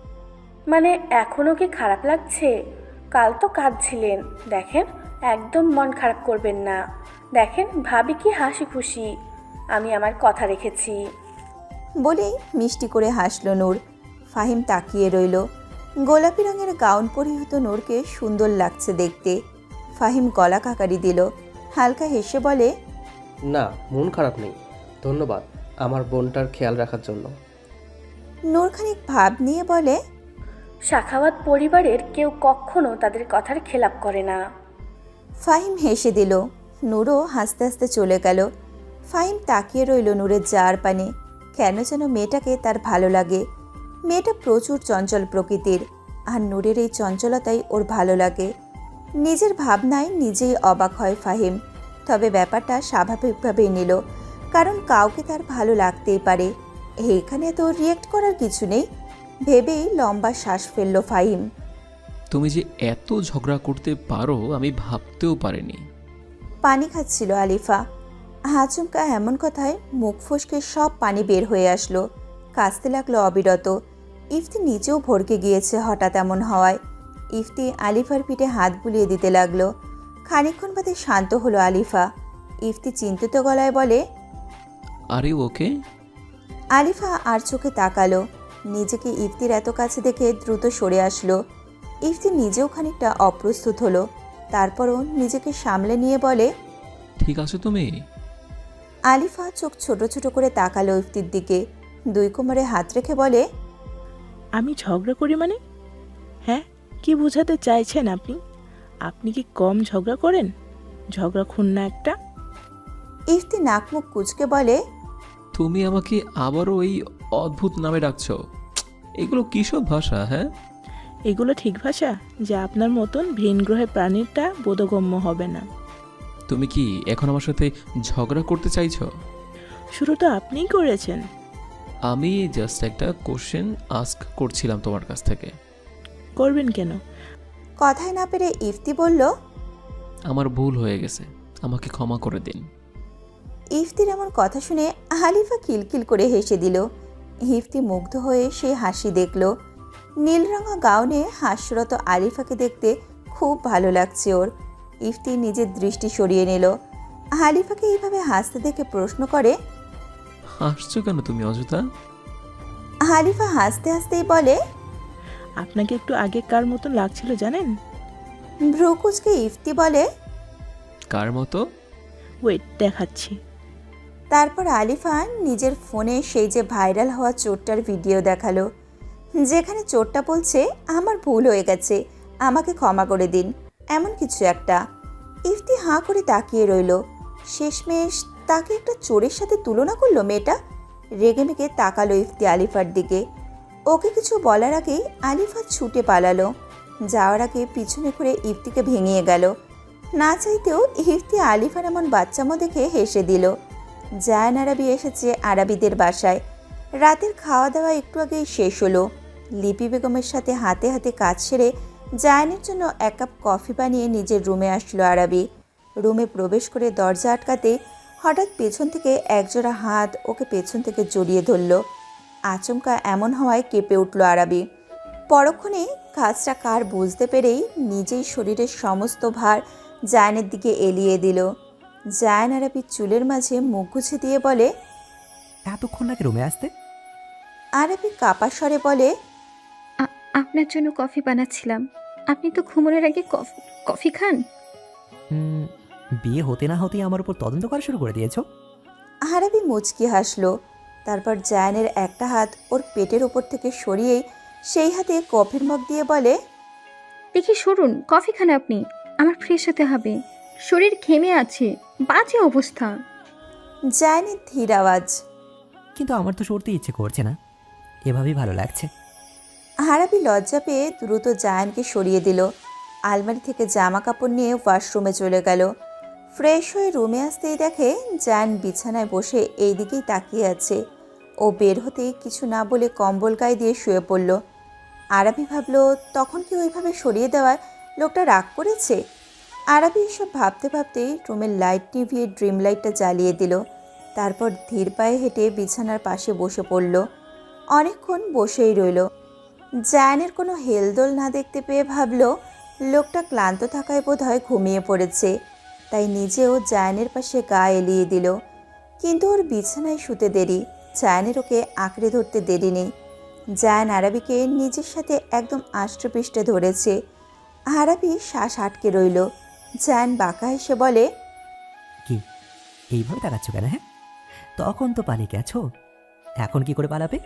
মানে এখনো কি খারাপ লাগছে? কাল তো কাঁদছিলেন, দেখেন একদম মন খারাপ করবেন না। দেখেন ভাবি কি হাসি খুশি, আমি আমার কথা রেখেছি। বলেই মিষ্টি করে হাসল নূর। ফাহিম তাকিয়ে রইল। গোলাপি রঙের গাউন পরিহিত নূরকে সুন্দর লাগছে দেখতে। ফাহিম গলা কাকারি দিল, হালকা হেসে বলে, না, মন খারাপ নেই, ধন্যবাদ আমার বোনটার খেয়াল রাখার জন্য। নূর খানিক ভাব নিয়ে বলে, সাখাওয়াত পরিবারের কেউ কখনো তাদের কথার খেলাপ করে না। ফাহিম হেসে দিল। নূরও হাসতে হাসতে চলে গেল। ফাহিম তাকিয়ে রইল নূরের যাওয়ার পানে। কেন যেন মেয়েটাকে তার ভালো লাগে। মেয়েটা প্রচুর চঞ্চল প্রকৃতির, আর নূরের এই চঞ্চলতাই ওর ভালো লাগে। নিজের ভাবনায় নিজেই অবাক হয় ফাহিম, তবে ব্যাপারটা স্বাভাবিকভাবেই নিল, কারণ কাউকে তার ভালো লাগতেই পারে। এইখানে তো রিয়েক্ট করার কিছু নেই ভেবেই লম্বা শ্বাস ফেলল ফাহিম। তুমি যে এত ঝগড়া করতে পারো আমি ভাবতেও পারিনি। পানি খাচ্ছিল আলিফা। আচমকা এমন কথায় মুখ ফসকে সব পানি বের হয়ে আসলো। কাঁচতে লাগলো অবিরত। ইফতি নিচেও ভরকে গিয়েছে হঠাৎ এমন হওয়ায়। ইফতি আলিফার পিঠে হাত বুলিয়ে দিতে লাগলো। খানিকক্ষণ বাদে শান্ত হলো আলিফা। ইফতি চিন্তিত গলায় বলে, আরে ওকে? আলিফা আর চোখে তাকালো। নিজেকে ইফতির এত কাছে দেখে দ্রুত সরে আসলো। ইফতি নিজেও খানিকটা অপ্রস্তুত হলো, তারপরও নিজেকে সামলে নিয়ে বলে, ঠিক আছে তুমি? আলিফা চোখ ছোট ছোট করে তাকালো ইফতির দিকে, দুই কোমরে হাত রেখে বলে, আমি ঝগড়া করি মানে? হ্যাঁ, কি বোঝাতে চাইছেন আপনি? আপনি কি কম ঝগড়া করেন? ঝগড়া খুন্না একটা। ইফতি নাক মুখ কুঁচকে বলে, তুমি আমাকে আবারও এই অদ্ভুত নামে ডাকছো? এগুলো কিসব ভাষা? হ্যাঁ, এগুলো ঠিক ভাষা যা আপনার মতন ভিন গ্রহের প্রাণীরটা বোধগম্য হবে না। তুমি কি এখন আমার সাথে ঝগড়া করতে চাইছো? শুরু তো আপনিই করেছেন। আমি জাস্ট একটা কোশ্চেন আস্ক করছিলাম তোমার কাছ থেকে। করবেন কেন? কথায় না পেরে ইফতি বলল, আমার ভুল হয়ে গেছে, আমাকে ক্ষমা করে দিন। ইফতির এমন কথা শুনে আলিফা কিলকিল করে হেসে দিল। ইফতি মুগ্ধ হয়ে সেই হাসি দেখল। নীলরঙা গাউনে হাস্যরত আলিফাকে দেখতে খুব ভালো লাগছে ওর। ইফতি নিজের দৃষ্টি সরিয়ে নিল। আলিফাকে এইভাবে হাসতে দেখে প্রশ্ন করে, হাসছো কেন তুমি অযথা? আলিফা হাসতে হাসতেই বলে, আপনাকে একটু আগে কার মতন লাগছিল জানেন? ভ্রুকুচকে ইফতি বলে, কার মতো? ওয়েট দেখাচ্ছি। তারপর আলিফা নিজের ফোনে সেই যে ভাইরাল হওয়া চোরটার ভিডিও দেখালো, যেখানে চোরটা বলছে, আমার ভুল হয়ে গেছে, আমাকে ক্ষমা করে দিন, এমন কিছু একটা। ইফতি হাঁ করে তাকিয়ে রইল। শেষমেশ তাকে একটা চোরের সাথে তুলনা করলো মেয়েটা। রেগেমেগে তাকালো ইফতি আলিফার দিকে। ওকে কিছু বলার আগেই আলিফা ছুটে পালালো। যাওয়ার আগে পিছনে ঘুরে ইফতিকে ভেঙিয়ে গেল। না চাইতেও ইফতি আলিফার এমন বাচ্চামো দেখে হেসে দিল। জায়ান আরাবি এসেছে আরাবিদের বাসায়। রাতের খাওয়া দাওয়া একটু আগেই শেষ হলো। লিপি বেগমের সাথে হাতে হাতে কাজ সেরে জায়ানের জন্য 1 কাপ কফি বানিয়ে নিজের রুমে আসলো আরাবি। রুমে প্রবেশ করে দরজা আটকাতে হঠাৎ পেছন থেকে একজোড়া হাত ওকে পেছন থেকে জড়িয়ে ধরল। আচমকা এমন হওয়ায় কেঁপে উঠল আরাবি। পরক্ষণে কাজটা কার বুঝতে পেরেই নিজেই শরীরের সমস্ত ভার জায়ানের দিকে এলিয়ে দিল। জায়ান আরাবির চুলের মাঝে মুখ গুছে দিয়ে বলে, এতক্ষণ নাকি রুমে আসতে? আরাবি কাপা স্বরে বলে, আপনার জন্য কফি বানাচ্ছিলাম। আপনি তো ঘুমানোর আগে কফি খান। বিয়ে হতে না হতেই আমার উপর তদন্ত করা শুরু করে দিয়েছো? আরাবি মুচকি হাসলো। তারপর জায়ানের একটা হাত ওর পেটের ওপর থেকে সরিয়েই সেই হাতে কফির মগ দিয়ে বলে, দেখি সরুন, কফি খান আপনি। আমার ফ্রেশ হতে হবে, শরীর ঘেমে আছে, বাজে অবস্থা। জায়ানের ধীর আওয়াজ। কিন্তু আমার তো সরতে ইচ্ছে করছে না, এভাবেই ভালো লাগছে। আরাবি লজ্জা পেয়ে দ্রুত জায়ানকে সরিয়ে দিল। আলমারি থেকে জামা কাপড় নিয়ে ওয়াশরুমে চলে গেল। ফ্রেশ হয়ে রুমে আসতেই দেখে জায়ান বিছানায় বসে এই দিকেই তাকিয়ে আছে। ও বের হতেই কিছু না বলে কম্বল গায়ে দিয়ে শুয়ে পড়ল। আরাবি ভাবলো তখন কি ওইভাবে সরিয়ে দেওয়ার লোকটা রাগ করেছে। আরাবি এসব ভাবতে ভাবতেই রুমের লাইট নিভিয়ে ড্রিম লাইটটা জ্বালিয়ে দিল। তারপর ধীর পায়ে হেঁটে বিছানার পাশে বসে পড়ল। অনেকক্ষণ বসেই রইল। জায়ানের কোনো হেলদোল না দেখতে পেয়ে ভাবলো লোকটা ক্লান্ত থাকায় বোধহয় ঘুমিয়ে পড়েছে। তাই নিজেও জায়ানের পাশে গা এলিয়ে দিল। কিন্তু ওর বিছানায় শুতে দেরি, জায়ানের ওকে আঁকড়ে ধরতে দেরি নেই। জায়ান আরাবিকে নিজের সাথে একদম আষ্টপৃষ্টে ধরেছে। আরাবি শ্বাস আটকে রইল। জায়ান বাঁকা হেসে বলে, কি এইভাবে তাকাচ্ছ কেন? হ্যাঁ, তখন তো পালিয়ে গেছো, এখন কি করে পালাবে?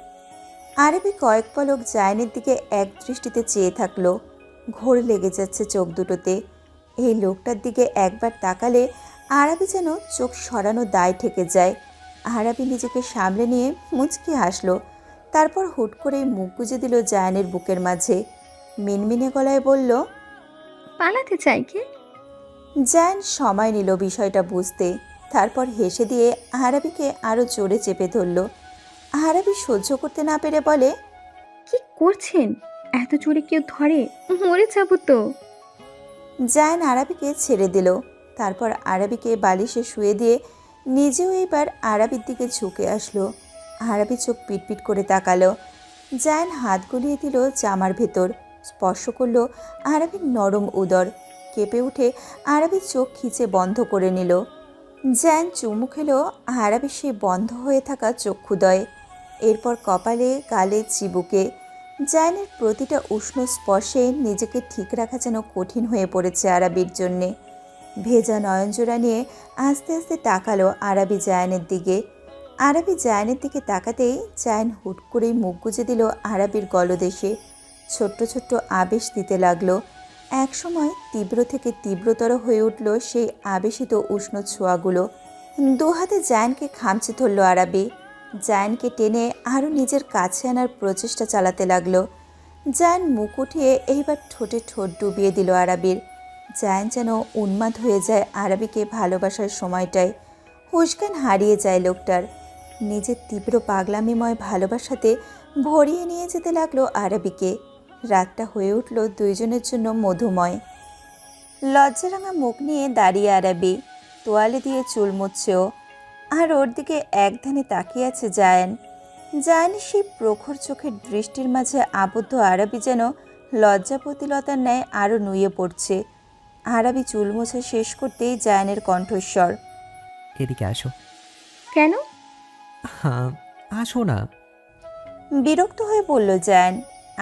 আরাবি কয়েক পলক জায়ানের দিকে এক দৃষ্টিতে চেয়ে থাকলো। ঘোর লেগে যাচ্ছে চোখ দুটোতে। এই লোকটার দিকে একবার তাকালে আরাবি যেন চোখ সরানো দায় ঠেকে যায়। আরাবি নিজেকে সামলে নিয়ে মুচকি হাসলো। তারপর হুট করেই মুখ গুজে দিল জায়ানের বুকের মাঝে। মিনমিনে গলায় বলল, পালাতে চাই কি? জায়ান সময় নিল বিষয়টা বুঝতে। তারপর হেসে দিয়ে আরাবিকে আরও জোরে চেপে ধরল। আরাবি সহ্য করতে না পেরে বলে, কি করছেন? এত জোরে কেউ ধরে? মরে যাবো তো। জায়ান আরাবিকে ছেড়ে দিল। তারপর আরাবিকে বালিশে শুয়ে দিয়ে নিজেও এবার আরাবির দিকে ঝুঁকে আসলো। আরাবি চোখ পিটপিট করে তাকালো। জায়ান হাত গলিয়ে দিল জামার ভেতর, স্পর্শ করলো আরাবির নরম উদর। কেঁপে উঠে আরাবি চোখ খিচে বন্ধ করে নিল। জায়ান চুমু খেলো আরাবির সেই বন্ধ হয়ে থাকা চক্ষুদয়ে। এরপর কপালে, গালে, চিবুকে। জায়ানের প্রতিটা উষ্ণ স্পর্শে নিজেকে ঠিক রাখা যেন কঠিন হয়ে পড়েছে আরাবির জন্যে। ভেজা নয়নজোড়া নিয়ে আস্তে আস্তে তাকালো আরাবি জায়ানের দিকে। আরাবি জায়ানের দিকে তাকাতেই জায়ান হুট করেই মুখ গুজে দিল আরাবির গলদেশে। ছোট্ট ছোট্ট আবেশ দিতে লাগলো। একসময় তীব্র থেকে তীব্রতর হয়ে উঠল সেই আবেশিত উষ্ণ ছোঁয়াগুলো। দু হাতে জায়ানকে খামচে ধরল আরাবি। জায়ানকে টেনে আরও নিজের কাছে আনার প্রচেষ্টা চালাতে লাগলো। জায়ান মুখ উঠিয়ে এইবার ঠোঁটে ঠোঁট ডুবিয়ে দিল আরাবির। জায়ান যেন উন্মাদ হয়ে যায় আরাবিকে ভালোবাসার সময়টায়। হুঁশজ্ঞান হারিয়ে যায় লোকটার। নিজের তীব্র পাগলামিময় ভালোবাসাতে ভরিয়ে নিয়ে যেতে লাগলো আরাবিকে। রাতটা হয়ে উঠল দুইজনের জন্য মধুময়। লজ্জারাঙা মুখ নিয়ে দাঁড়িয়ে আরাবি, তোয়ালে দিয়ে চুল মুছছেও। আর ওর দিকে একধানে তাকিয়ে আছে জায়ান। জায়ানের সেই প্রখর চোখের দৃষ্টির মাঝে আবদ্ধ আরাবি যেন লজ্জাপতিলতার ন্যায় আরও নুয়ে পড়ছে। আরাবি চুল মোছা শেষ করতেই জায়ানের কণ্ঠস্বর, এদিকে আসো। কেন? হ্যাঁ, আসো না। বিরক্ত হয়ে বলল জায়ান।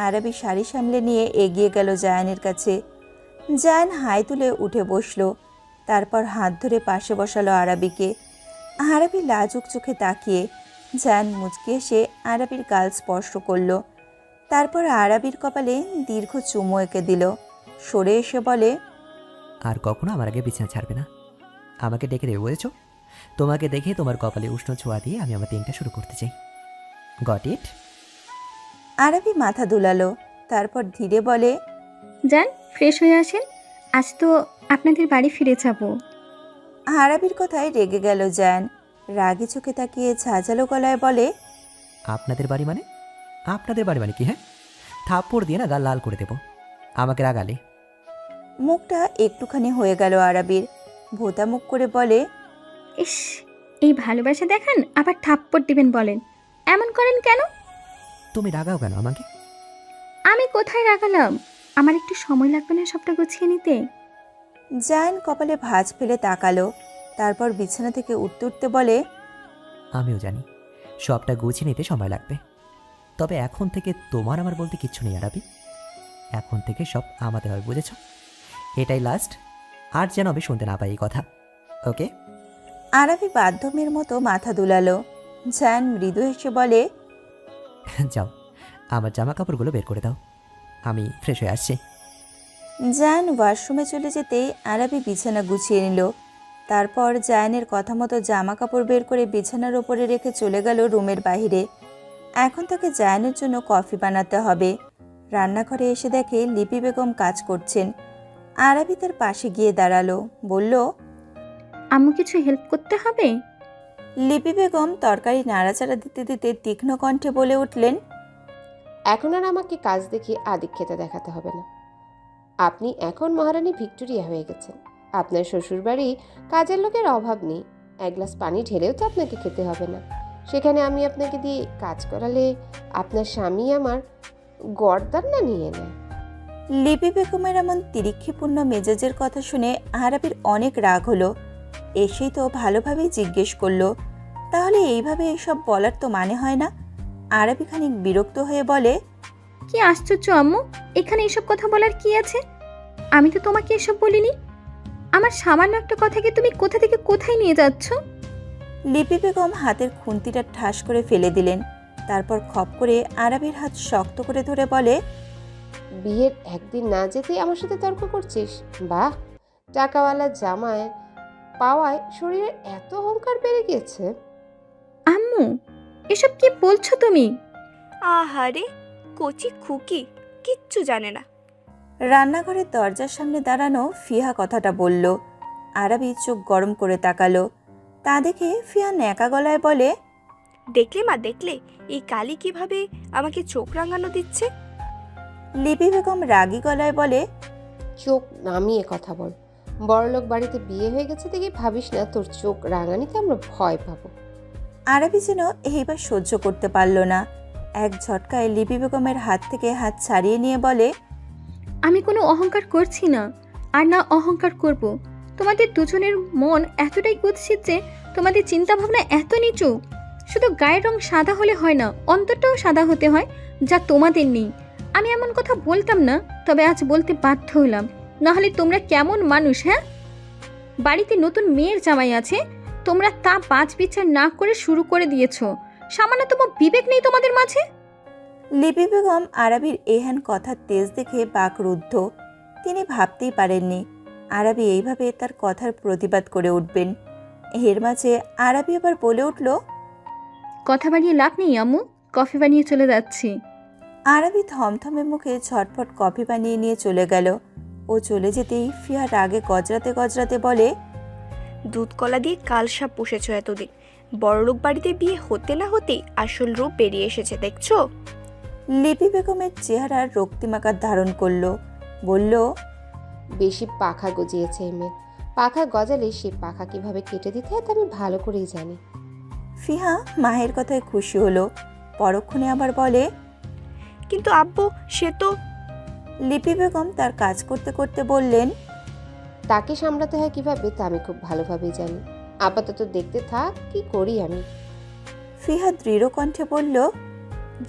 আরাবি শাড়ি সামলে নিয়ে এগিয়ে গেল জায়ানের কাছে। জায়ান হাই তুলে উঠে বসল। তারপর হাত ধরে পাশে বসালো আরাবিকে। আরাবি লাজুক চোখে তাকিয়ে। জায়ান মুচকি এসে আরাবির গাল স্পর্শ করল। তারপর আরাবির কপালে দীর্ঘ চুমু এঁকে দিল। সরে এসে বলে, আর কখনো আমার আগে বিছানা ছাড়বে না। আমাকে ডেকে দেবে বুঝেছো? তোমাকে দেখে তোমার কপালে উষ্ণ ছোঁয়া দিয়ে আমি আমার দিনটা শুরু করতে চাই। Got it? আরাবি মাথা দুলালো, তারপর ধীরে বলে, যান ফ্রেশ হয়ে আসেন, আজ তো আপনাদের বাড়ি ফিরে যাব। আরাবির কথায় রেগে গেল জায়ান। রাগি চোখে তাকিয়ে ঝাঁঝালো গলায় বলে, আপনাদের বাড়ি মানে? আপনাদের বাড়ি মানে কি? হ্যাঁ, থাপ্পড় দিয়ে না গা লাল করে দেবো আমাকে রাগালে। মুখটা একটুখানি হয়ে গেল আরাবির। ভোতা মুখ করে বলে, ইস, এই ভালোবাসা দেখান আবার থাপ্পড় দিবেন বলেন, এমন করেন কেন? তুমি রাগাও কেন আমাকে? আমি কোথায় রাগালাম? আমার একটু সময় লাগবে না সবটা গুছিয়ে নিতে? জায়ান কপালে ভাঁজ ফেলে তাকালো, তারপর বিছানা থেকে উঠতে উঠতে বলে, আমিও জানি সবটা গুছিয়ে নিতে সময় লাগবে, তবে এখন থেকে তোমার আমার বলতে কিচ্ছু নেই আরাবি। এখন থেকে সব আমাদের হবে, বুঝেছ? এটাই লাস্ট, আর যেন আমি শুনতে না পাই এই কথা, ওকে? আরাবি বাধ্যমের মতো মাথা দুলালো। জায়ান মৃদু হেসে বলে, যাও, আমার জামা কাপড়গুলো বের করে দাও, আমি ফ্রেশ হয়ে আসছি। জায়ান ওয়াশরুমে চলে যেতেই আরাবি বিছানা গুছিয়ে নিল। তারপর জায়ানের কথা মতো জামা কাপড় বের করে বিছানার ওপরে রেখে চলে গেল রুমের বাইরে। এখন তাকে জায়ানের জন্য কফি বানাতে হবে। রান্নাঘরে এসে দেখে লিপি বেগম কাজ করছেন। আরাবি তার পাশে গিয়ে দাঁড়ালো, বলল, আম্মু কিছু হেল্প করতে হবে? লিপি বেগম তরকারি নাড়াচাড়া দিতে দিতে তীক্ষ্ণ কণ্ঠে বলে উঠলেন, এখন আর আমাকে কাজ দেখিয়ে আধিক্যতা দেখাতে হবে না। আপনি এখন মহারানী ভিক্টোরিয়া হয়ে গেছেন। আপনার শ্বশুরবাড়ি কাজের লোকের অভাব নেই, এক গ্লাস পানি ঢেলেও তো আপনাকে খেতে হবে না। সেখানে আমি আপনাকে দিয়ে কাজ করালে আপনার স্বামী আমার গর্দান না নিয়ে নেয়। লিপি বেগমের এমন তিরিক্ষিপূর্ণ মেজাজের কথা শুনে আরাবির অনেক রাগ হলো। এসেই তো ভালোভাবেই জিজ্ঞেস করলো, তাহলে এইভাবে এসব বলার তো মানে হয় না। আরাবি খানিক বিরক্ত হয়ে বলে, কি আশ্চর্য আম্মু, এখানে এসব কথা বলার কি আছে? আমি তো তোমাকে এসব বলিনি। আমার সামান্য একটা কথাকে তুমি কোথা থেকে কোথায় নিয়ে যাচ্ছ? লিপি বেগম হাতের খুন্তিটা ঠাস করে ফেলে দিলেন। তারপর খপ করে আরাবির হাত শক্ত করে ধরে বলে, বিয়ের একদিন না যেতেই আমার সাথে তর্ক করছিস? বাহ, টাকাওয়ালা জামায় পাওয়ায় শরীরের এত অহংকার বেড়ে গিয়েছে। আম্মু, এসব কি বলছো তুমি? আহারে কচি খুকি, কিচ্ছু জানে না। রান্নাঘরের দরজার সামনে দাঁড়ানো ফিহা কথাটা বলল। আরাবি চোখ গরম করে তাকালো। তা দেখে ফিহা ন্যাকা গলায় বলে, দেখলে মা, দেখলে এই কালি কিভাবে আমাকে চোখ রাঙানো দিচ্ছে। লিপি বেগম রাগী গলায় বলে, চোখ নামিয়ে কথা বল। বড়লোক বাড়িতে বিয়ে হয়ে গেছে দেখে ভাবিস না তোর চোখ রাঙানিতে আমরা ভয় পাবো। আরাবি যেন এইবার সহ্য করতে পারল না। এক ঝটকায় লিপি বেগমের হাত থেকে হাত ছাড়িয়ে নিয়ে বলে, আমি কোনো অহংকার করছি না, আর না অহংকার করব। তোমাদের দুজনের মন এতটাই কুৎসিত যে তোমাদের চিন্তা ভাবনা এত নিচু। শুধু গায়ের রং সাদা হলে হয় না, অন্তরটাও সাদা হতে হয়, যা তোমাদের নেই। আমি এমন কথা বলতাম না, তবে আজ বলতে বাধ্য হলাম। নাহলে তোমরা কেমন মানুষ? হ্যাঁ, বাড়িতে নতুন মেয়ের জামাই আছে, তোমরা তা বাজ বিচার না করে শুরু করে দিয়েছো। সামান্যতম বিবেক নেই তোমাদের মাঝে। লিপি বেগম আরাবির এহেন কথার তেজ দেখে বাকরুদ্ধ। তিনি ভাবতেই পারেননি আরাবি এইভাবে তার কথার প্রতিবাদ করে উঠবেন। এর মাঝে আরাবি আবার বলে উঠল, কথা বাড়িয়ে লাভ নেই আম্মু, কফি বানিয়ে চলে যাচ্ছি। আরাবি থমথমে মুখে ঝটপট কফি বানিয়ে নিয়ে চলে গেল। ও চলে যেতেই ফিয়া রাগে গজরাতে গজরাতে বলে, দুধ কলা দিয়ে কালসাপ পুষেছ এতদিন, বড়লোক বাড়িতে বিয়ে হতে না হতেই আসল রূপ বেরিয়ে এসেছে, দেখছো? লিপি বেগমের চেহারা রক্তিমাকার ধারণ করলো, বলল, বেশি পাখা গজিয়েছে এই মেয়ে। পাখা গজালে সেই পাখা কিভাবে কেটে দিতে হয় তা আমি ভালো করেই জানি। ফিহা মায়ের কথায় খুশি হলো। পরক্ষণে আবার বলে, কিন্তু আব্বু, সে তো। লিপি বেগম তার কাজ করতে করতে বললেন, তাকে সামলাতে হয় কিভাবে তা আমি খুব ভালোভাবেই জানি। আপাতত দেখতে থাক কি করি আমি। ফিহা দৃঢ় কণ্ঠে বলল,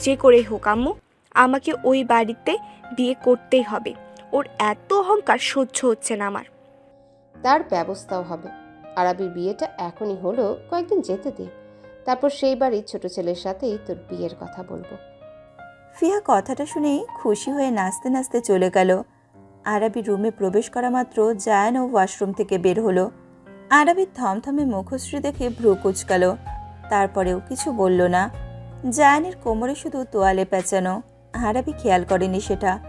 যে করে হোক আম্মু, আমাকে ওই বাড়িতে বিয়ে করতেই হবে। ওর এত অহংকার সহ্য হচ্ছে না আমার। তার ব্যবস্থাও হবে। আরাবির বিয়েটা এখনই হলো, কয়েকদিন যেতে দে, তারপর সেই বাড়ির ছোট ছেলের সাথেই তোর বিয়ের কথা বলবো। ফিহা কথাটা শুনেই খুশি হয়ে নাচতে নাচতে চলে গেল। আরাবি রুমে প্রবেশ করা মাত্র জায়ানও ওয়াশরুম থেকে বের হলো। আরাবির থমথমে মুখশ্রী দেখে ভ্রু কুচকাল, তারপরেও কিছু বলল না। জায়ানের কোমরে শুধু তোয়ালে পেঁচানো। আরাবি খেয়াল করেনি সেটা।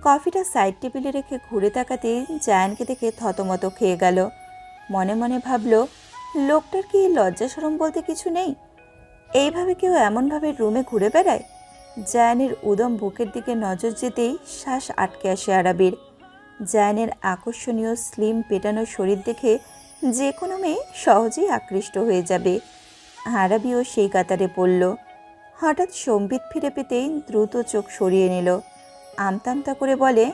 কফিটা সাইড টেবিলে রেখে ঘুরে তাকাতে জায়ানকে দেখে থতমত খেয়ে গেল। মনে মনে ভাবল, লোকটার কি লজ্জা শরম বলতে কিছু নেই? এইভাবে কেউ এমনভাবে রুমে ঘুরে বেড়ায়? জায়ানের উদম বুকের দিকে নজর যেতেই শ্বাস আটকে আসে আরাবির। জায়ানের আকর্ষণীয় স্লিম পেটানো শরীর দেখে যে কোনো মেয়ে সহজেই আকৃষ্ট হয়ে যাবে। আরাবিও সেই কাতারে পড়ল। হঠাৎ সম্বিত ফিরে পেতেই দ্রুত চোখ সরিয়ে নিল। আমতা আমতা করে বলে,